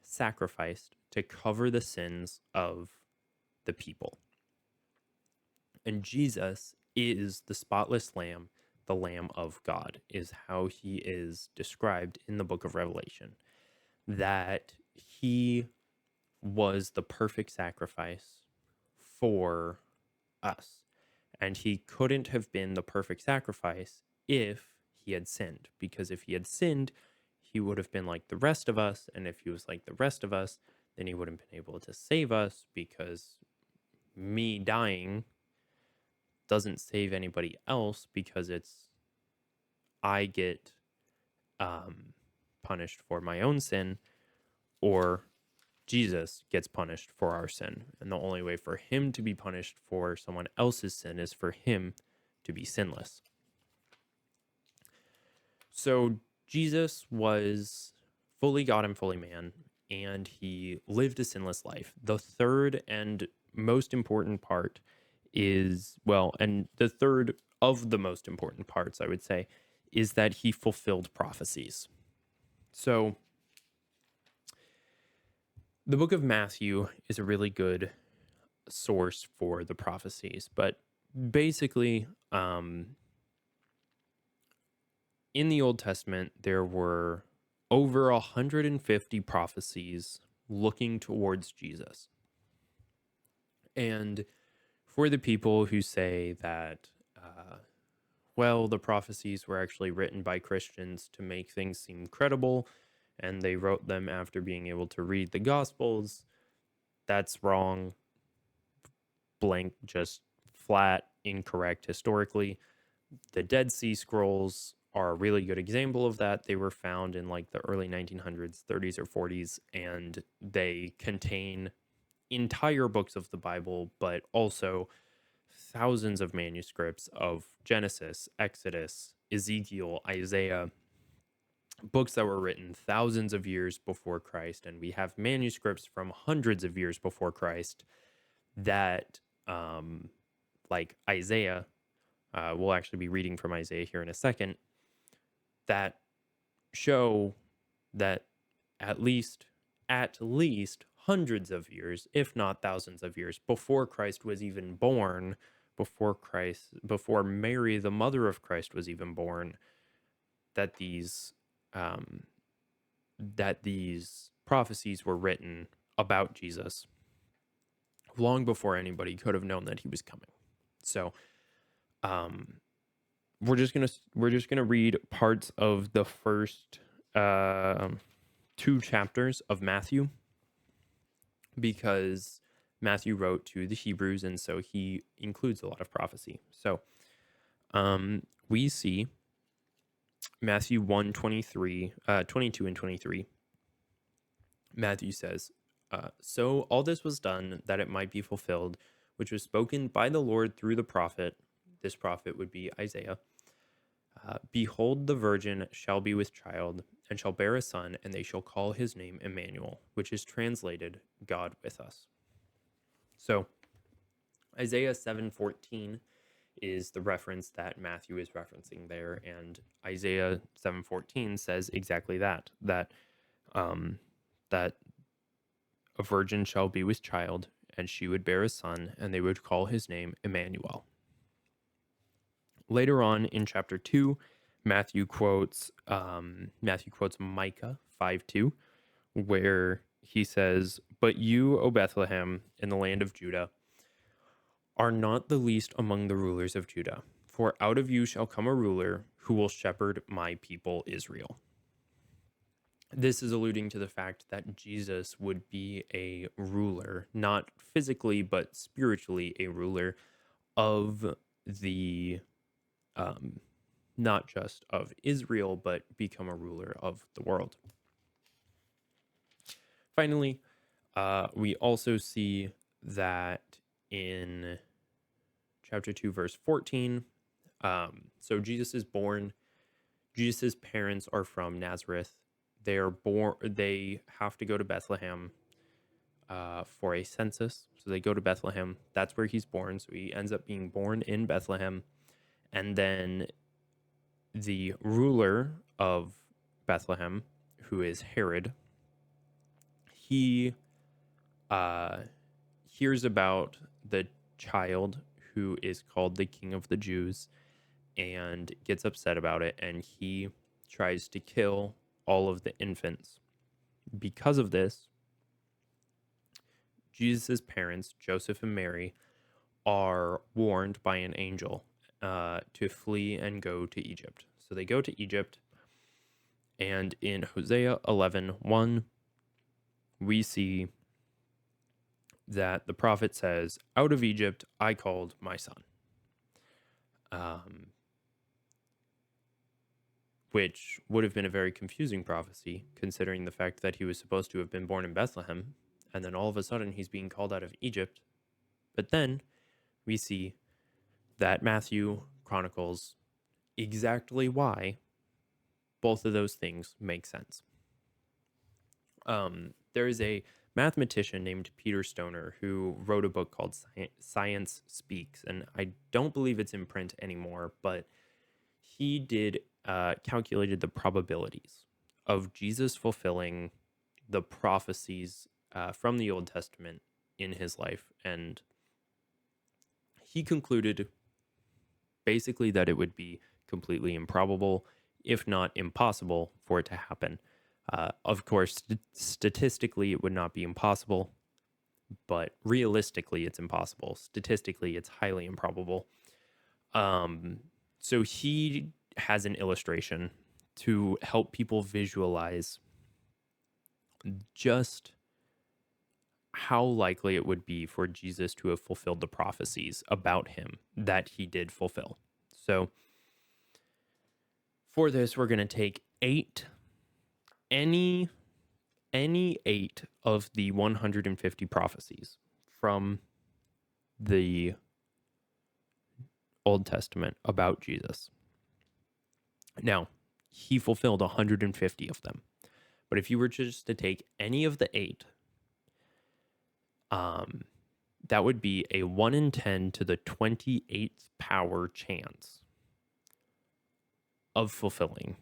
sacrificed to cover the sins of the people. And Jesus is the spotless lamb, the Lamb of God, is how he is described in the book of Revelation. That he was the perfect sacrifice for us. And he couldn't have been the perfect sacrifice if he had sinned, because if he had sinned, he would have been like the rest of us. And if he was like the rest of us, then he wouldn't have been able to save us, because me dying doesn't save anybody else because I get punished for my own sin, or Jesus gets punished for our sin. And the only way for him to be punished for someone else's sin is for him to be sinless. So Jesus was fully God and fully man, and he lived a sinless life. The third and most important part is, and the third of the most important parts, I would say, is that he fulfilled prophecies. So the book of Matthew is a really good source for the prophecies, but basically, in the Old Testament, there were over 150 prophecies looking towards Jesus. And for the people who say that, the prophecies were actually written by Christians to make things seem credible, and they wrote them after being able to read the Gospels, that's wrong. Blank, just flat, incorrect historically. The Dead Sea Scrolls are a really good example of that. They were found in like the early 1900s, 30s or 40s, and they contain entire books of the Bible, but also thousands of manuscripts of Genesis, Exodus, Ezekiel, Isaiah, books that were written thousands of years before Christ. And we have manuscripts from hundreds of years before Christ that, like Isaiah, we'll actually be reading from Isaiah here in a second, that show that at least hundreds of years, if not thousands of years, before Christ was even born, before Mary, the mother of Christ, was even born, that these prophecies were written about Jesus long before anybody could have known that he was coming. So, we're just gonna read parts of the first 2 chapters of Matthew, because Matthew wrote to the Hebrews, and so he includes a lot of prophecy. So we see Matthew 1:22 and 23. Matthew says, so all this was done that it might be fulfilled, which was spoken by the Lord through the prophet. This prophet would be Isaiah. Behold, the virgin shall be with child, and shall bear a son, and they shall call his name Emmanuel, which is translated, God with us. So Isaiah 7:14 is the reference that Matthew is referencing there, and Isaiah 7:14 says exactly that that a virgin shall be with child, and she would bear a son, and they would call his name Emmanuel. Later on in chapter 2, Matthew quotes Micah 5:2, where he says, "But you, O Bethlehem, in the land of Judah, are not the least among the rulers of Judah, for out of you shall come a ruler who will shepherd my people Israel." This is alluding to the fact that Jesus would be a ruler, not physically, but spiritually a ruler of the, not just of Israel, but become a ruler of the world. Finally, we also see that in chapter 2, verse 14, so Jesus is born. Jesus' parents are from Nazareth. They have to go to Bethlehem for a census. So they go to Bethlehem. That's where he's born. So he ends up being born in Bethlehem. And then the ruler of Bethlehem, who is Herod, he hears about the child who is called the King of the Jews and gets upset about it, and he tries to kill all of the infants. Because of this, Jesus' parents, Joseph and Mary, are warned by an angel to flee and go to Egypt. So they go to Egypt, and in Hosea 11:1, we see that the prophet says, "Out of Egypt I called my son." which would have been a very confusing prophecy, considering the fact that he was supposed to have been born in Bethlehem, and then all of a sudden he's being called out of Egypt. But then we see that Matthew chronicles exactly why both of those things make sense. There is a mathematician named Peter Stoner who wrote a book called Science Speaks, and I don't believe it's in print anymore, but he calculated the probabilities of Jesus fulfilling the prophecies from the Old Testament in his life, and he concluded basically that it would be completely improbable, if not impossible, for it to happen. Of course, statistically, it would not be impossible, but realistically, it's impossible. Statistically, it's highly improbable. So he has an illustration to help people visualize just how likely it would be for Jesus to have fulfilled the prophecies about him that he did fulfill. So for this, we're going to take any 8 of the 150 prophecies from the Old Testament about Jesus. Now, he fulfilled 150 of them. But if you were just to take any of the 8, that would be a 1 in 10 to the 28th power chance of fulfilling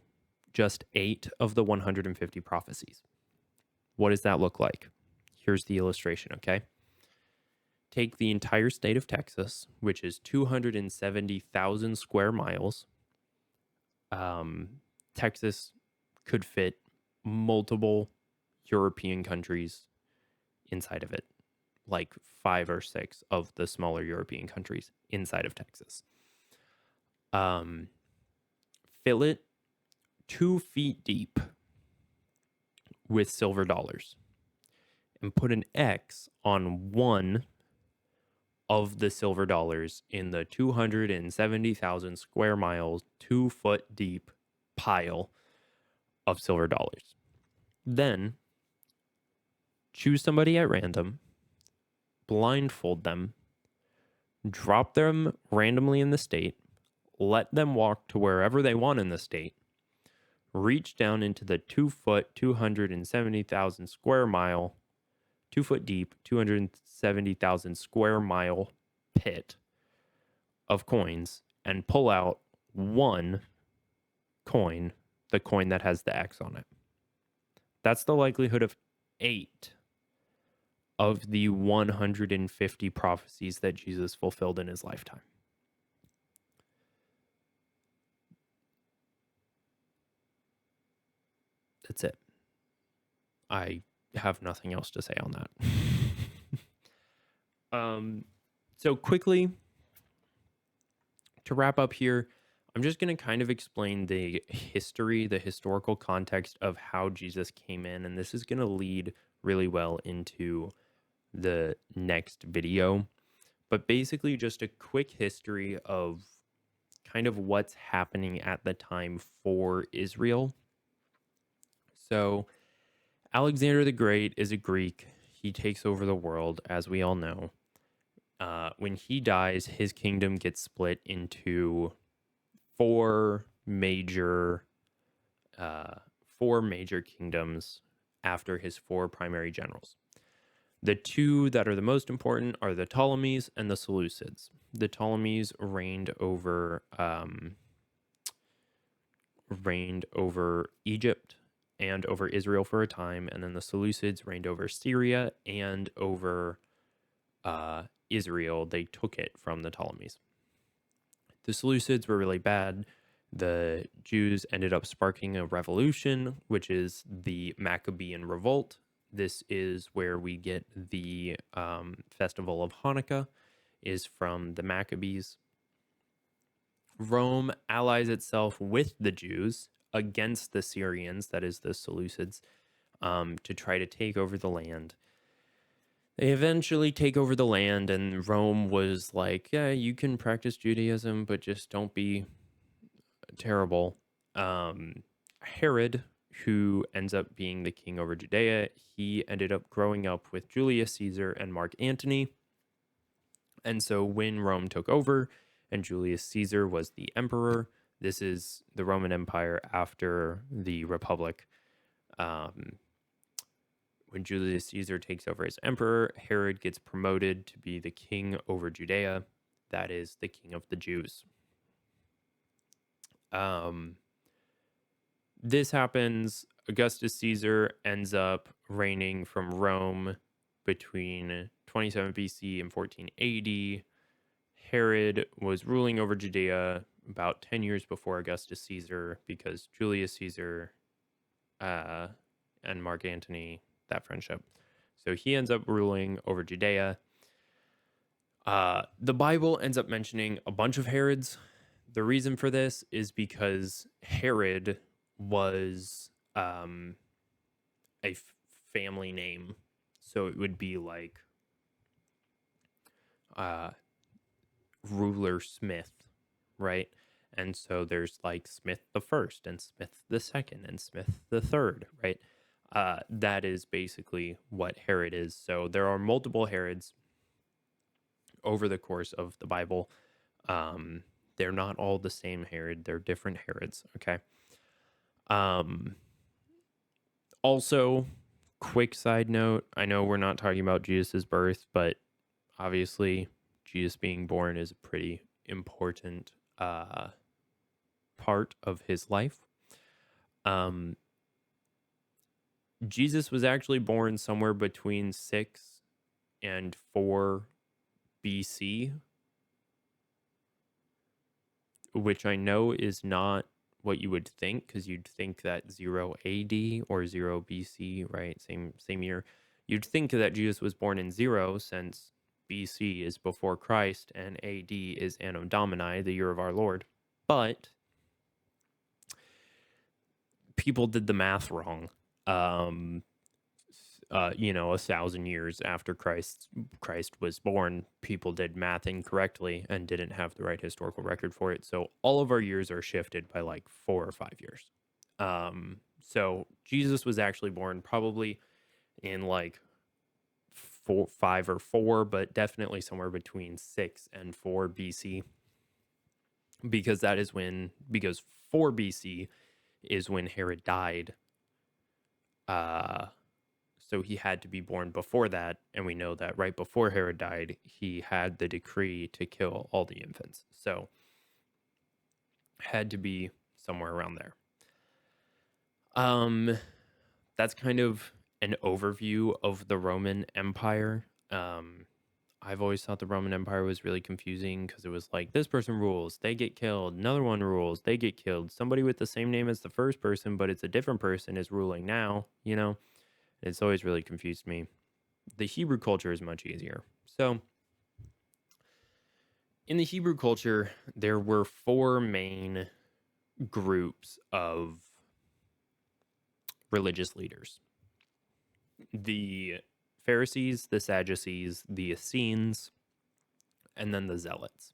just 8 of the 150 prophecies. What does that look like? Here's the illustration, okay? Take the entire state of Texas, which is 270,000 square miles. Texas could fit multiple European countries inside of it, like 5 or 6 of the smaller European countries inside of Texas. Fill it 2 feet deep with silver dollars and put an X on one of the silver dollars in the 270,000 square miles, 2 foot deep pile of silver dollars. Then choose somebody at random, blindfold them, drop them randomly in the state, let them walk to wherever they want in the state, reach down into the 2 foot, 270,000 square mile, 2 foot deep, 270,000 square mile pit of coins and pull out one coin, the coin that has the X on it. That's the likelihood of 8 of the 150 prophecies that Jesus fulfilled in his lifetime. That's it. I have nothing else to say on that. So quickly, to wrap up here, I'm just going to kind of explain the history, the historical context of how Jesus came in, and this is going to lead really well into the next video. But basically, just a quick history of kind of what's happening at the time for Israel. So Alexander the Great is a Greek. He takes over the world, as we all know. When he dies, his kingdom gets split into four major kingdoms after his 4 primary generals. The 2 that are the most important are the Ptolemies and the Seleucids. The Ptolemies reigned over Egypt and over Israel for a time, and then the Seleucids reigned over Syria and over Israel. They took it from the Ptolemies. The Seleucids were really bad. The Jews ended up sparking a revolution, which is the Maccabean Revolt. This is where we get the festival of Hanukkah, is from the Maccabees. Rome allies itself with the Jews against the Syrians, that is the Seleucids, to try to take over the land. They eventually take over the land, and Rome was like, yeah, you can practice Judaism, but just don't be terrible. Herod, who ends up being the king over Judea, he ended up growing up with Julius Caesar and Mark Antony. And so when Rome took over and Julius Caesar was the emperor, this is the Roman Empire after the Republic. When Julius Caesar takes over as emperor, Herod gets promoted to be the king over Judea. That is the king of the Jews. This happens. Augustus Caesar ends up reigning from Rome between 27 BC and 14 AD. Herod was ruling over Judea about 10 years before Augustus Caesar because Julius Caesar and Mark Antony, that friendship. So he ends up ruling over Judea. The Bible ends up mentioning a bunch of Herods. The reason for this is because Herod was a family name. So it would be like Ruler Smith, right? And so there's like Smith the First and Smith the Second and Smith the Third, right? That is basically what Herod is. So there are multiple Herods over the course of the Bible. They're not all the same Herod. They're different Herods, okay? Also, quick side note, I know we're not talking about Jesus' birth, but obviously Jesus being born is a pretty important part of his life. Jesus was actually born somewhere between 6 and 4 BC, which I know is not what you would think, because you'd think that 0 AD or 0 BC, right? Same year. You'd think that Jesus was born in 0, since BC is before Christ and AD is Anno Domini, the year of our Lord. But people did the math wrong. 1,000 years after Christ was born, people did math incorrectly and didn't have the right historical record for it. So all of our years are shifted by like 4 or 5 years. So Jesus was actually born probably in like 5 or 4, but definitely somewhere between 6 and 4 BC, because 4 BC is when Herod died. So he had to be born before that, and we know that right before Herod died, he had the decree to kill all the infants. So had to be somewhere around there. That's kind of an overview of the Roman Empire. I've always thought the Roman Empire was really confusing because it was like, this person rules, they get killed. Another one rules, they get killed. Somebody with the same name as the first person, but it's a different person, is ruling now, you know? It's always really confused me. The Hebrew culture is much easier. So in the Hebrew culture, there were 4 main groups of religious leaders: the Pharisees, the Sadducees, the Essenes, and then the Zealots.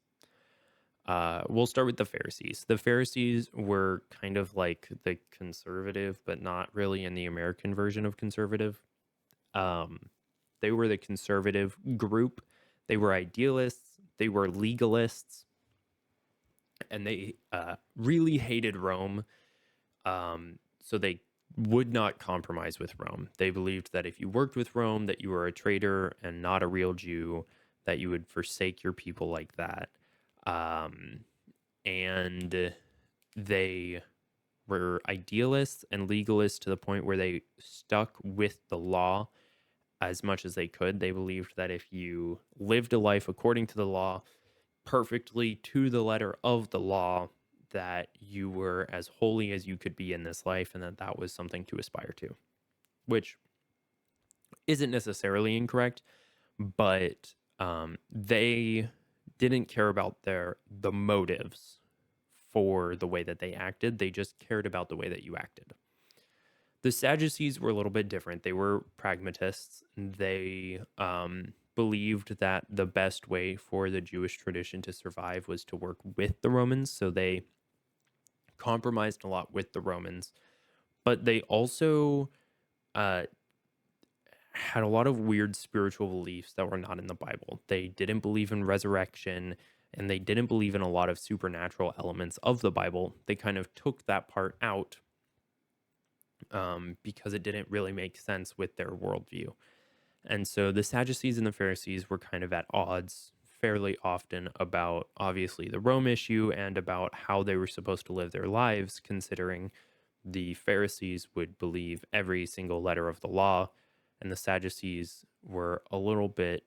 We'll start with the Pharisees. The Pharisees were kind of like the conservative, but not really in the American version of conservative. They were the conservative group. They were idealists. They were legalists. And they really hated Rome. So they would not compromise with Rome. They believed that if you worked with Rome, that you were a traitor and not a real Jew, that you would forsake your people like that. And they were idealists and legalists to the point where they stuck with the law as much as they could. They believed that if you lived a life according to the law, perfectly to the letter of the law, that you were as holy as you could be in this life, and that was something to aspire to, which isn't necessarily incorrect, but they didn't care about the motives for the way that they acted. They just cared about the way that you acted. The Sadducees were a little bit different. They were pragmatists. They believed that the best way for the Jewish tradition to survive was to work with the Romans. So they compromised a lot with the Romans, but they also uh, had a lot of weird spiritual beliefs that were not in the Bible. They didn't believe in resurrection, and they didn't believe in a lot of supernatural elements of the Bible. They kind of took that part out because it didn't really make sense with their worldview. And so the Sadducees and the Pharisees were kind of at odds fairly often about, obviously, the Rome issue and about how they were supposed to live their lives, considering the Pharisees would believe every single letter of the law, and the Sadducees were a little bit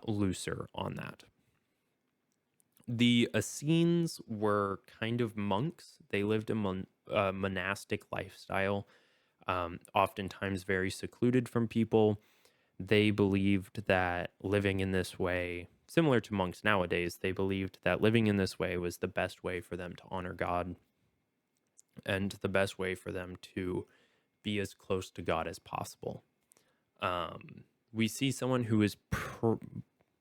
looser on that. The Essenes were kind of monks. They lived a monastic lifestyle, oftentimes very secluded from people. They believed that living in this way, similar to monks nowadays, they believed that living in this way was the best way for them to honor God and the best way for them to be as close to God as possible. We see someone who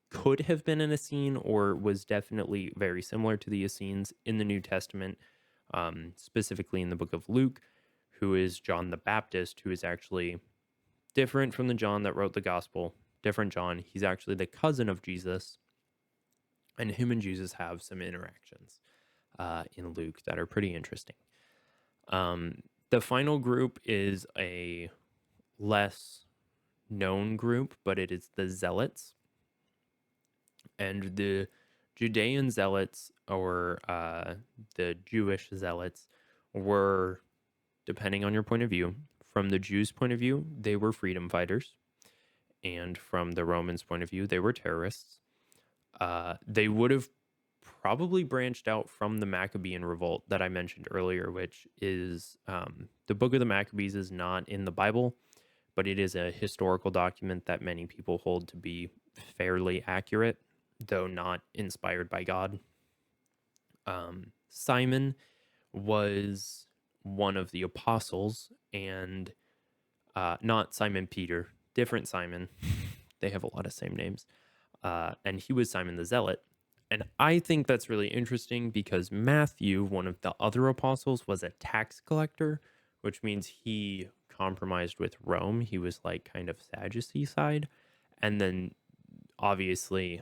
could have been an Essene or was definitely very similar to the Essenes in the New Testament, specifically in the book of Luke, who is John the Baptist, who is actually different from the John that wrote the gospel. Different John. He's actually the cousin of Jesus, and him and Jesus have some interactions in Luke that are pretty interesting. The final group is a less known group, but it is the Zealots. And the Judean Zealots, or the Jewish Zealots, were, depending on your point of view, from the Jews' point of view, they were freedom fighters. And from the Romans' point of view, they were terrorists. They would have probably branched out from the Maccabean revolt that I mentioned earlier, which is the Book of the Maccabees is not in the Bible, but it is a historical document that many people hold to be fairly accurate, though not inspired by God. Simon was one of the apostles, and not Simon Peter, different Simon. They have a lot of same names. And he was Simon the Zealot. And I think that's really interesting because Matthew, one of the other apostles, was a tax collector, which means he compromised with Rome. He was like kind of Sadducee side. And then obviously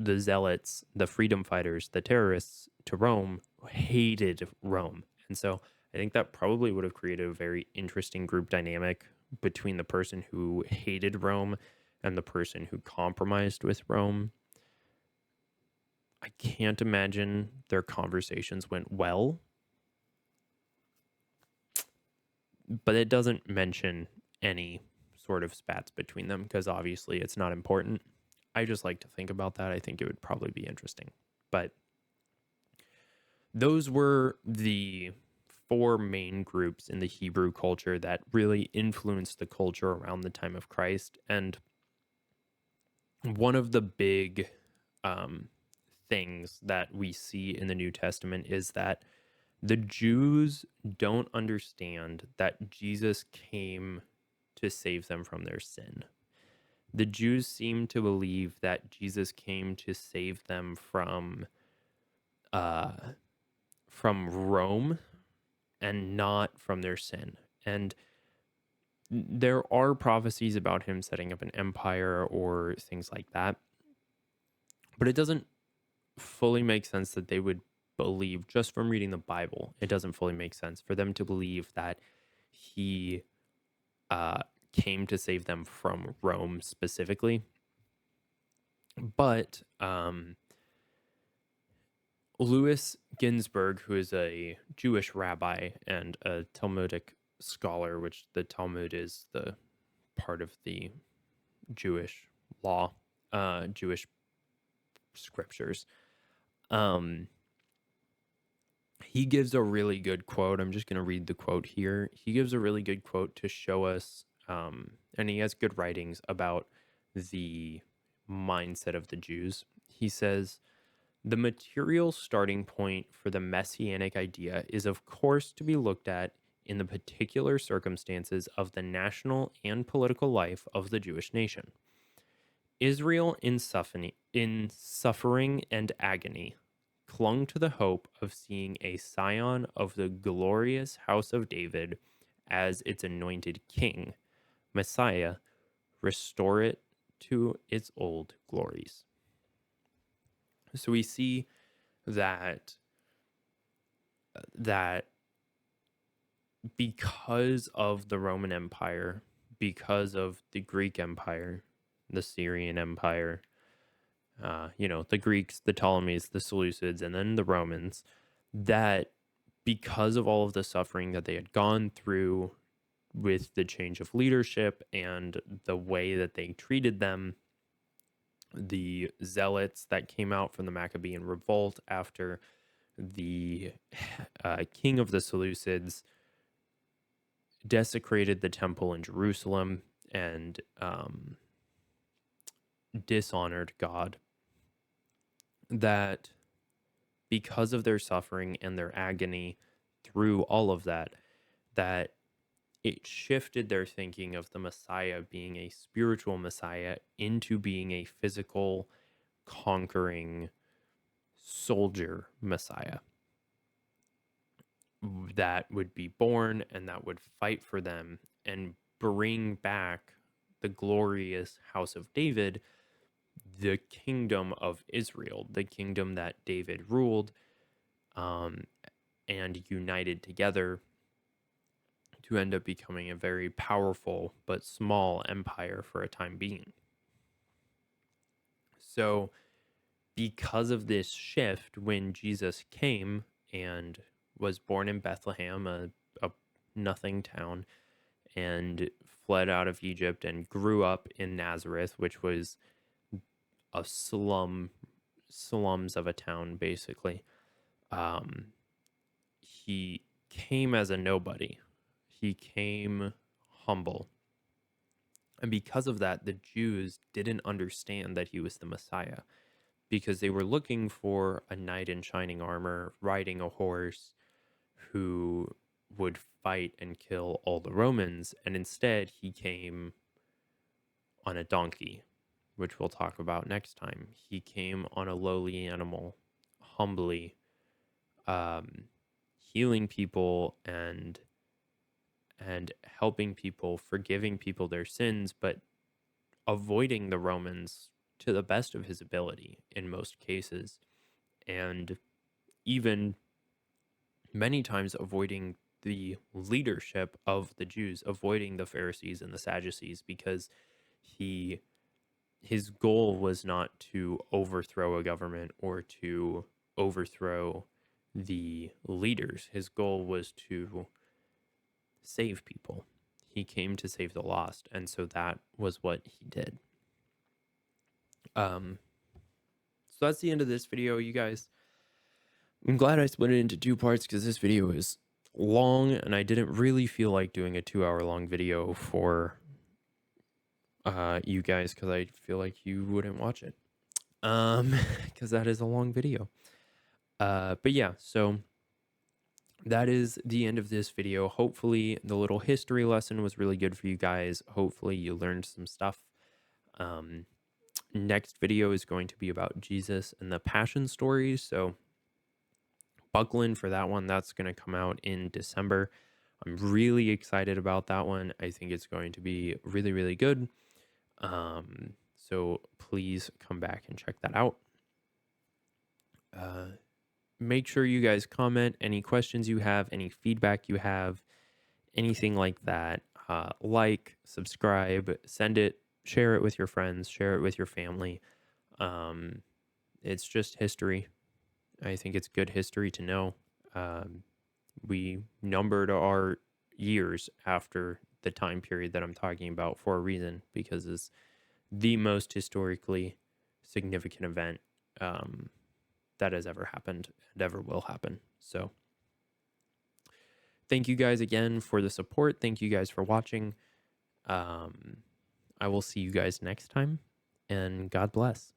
the Zealots, the freedom fighters, the terrorists to Rome hated Rome. And so I think that probably would have created a very interesting group dynamic between the person who hated Rome and the person who compromised with Rome. I can't imagine their conversations went well, but it doesn't mention any sort of spats between them because obviously it's not important. I just like to think about that. I think it would probably be interesting. But those were the four main groups in the Hebrew culture that really influenced the culture around the time of Christ. And one of the big things that we see in the New Testament is that the Jews don't understand that Jesus came to save them from their sin. The Jews seem to believe that Jesus came to save them from Rome and not from their sin. And there are prophecies about him setting up an empire or things like that, but it doesn't fully make sense that they would believe, just from reading the Bible, it doesn't fully make sense for them to believe that he came to save them from Rome specifically. But Louis Ginsburg, who is a Jewish rabbi and a Talmudic scholar, which the Talmud is the part of the Jewish law, Jewish scriptures, he gives a really good quote. I'm just going to read the quote here. He gives a really good quote to show us, and he has good writings about the mindset of the Jews. He says, "The material starting point for the messianic idea is, of course, to be looked at in the particular circumstances of the national and political life of the Jewish nation. Israel, in suffering and agony, clung to the hope of seeing a scion of the glorious house of David as its anointed king, Messiah, restore it to its old glories. So we see that because of the Roman Empire, because of the Greek Empire, the Syrian Empire, the Greeks, the Ptolemies, the Seleucids, and then the Romans, that because of all of the suffering that they had gone through with the change of leadership and the way that they treated them, the zealots that came out from the Maccabean revolt after the king of the Seleucids desecrated the temple in Jerusalem and dishonored God, that because of their suffering and their agony through all of that, that it shifted their thinking of the Messiah being a spiritual Messiah into being a physical, conquering soldier Messiah that would be born and that would fight for them and bring back the glorious house of David, the kingdom of Israel, the kingdom that David ruled and united together to end up becoming a very powerful but small empire for a time being. So because of this shift, when Jesus came and was born in Bethlehem, a nothing town, and fled out of Egypt and grew up in Nazareth, which was a slums of a town, basically. He came as a nobody. He came humble. And because of that, the Jews didn't understand that he was the Messiah, because they were looking for a knight in shining armor, riding a horse, who would fight and kill all the Romans. And instead, he came on a donkey, which we'll talk about next time. He came on a lowly animal, humbly, healing people and helping people, forgiving people their sins, but avoiding the Romans to the best of his ability in most cases, and even many times avoiding the leadership of the Jews, avoiding the Pharisees and the Sadducees, because his goal was not to overthrow a government or to overthrow the leaders. His goal was to save people. He came to save the lost, and so that was what he did. So that's the end of this video, you guys. I'm glad I split it into two parts because this video is long and I didn't really feel like doing a 2-hour long video for you guys, because I feel like you wouldn't watch it, because that is a long video. But yeah, so that is the end of this video. Hopefully the little history lesson was really good for you guys. Hopefully you learned some stuff. Next video is going to be about Jesus and the Passion stories, so buckle in for that one. That's going to come out in December. I'm really excited about that one. I think it's going to be really, really good. So please come back and check that out. Make sure you guys comment any questions you have, any feedback you have, anything like that. Like, subscribe, send it, share it with your friends, share it with your family. It's just history. I think it's good history to know. We numbered our years after the time period that I'm talking about for a reason, because it's the most historically significant event that has ever happened and ever will happen. So thank you guys again for the support. Thank you guys for watching. I will see you guys next time, and God bless.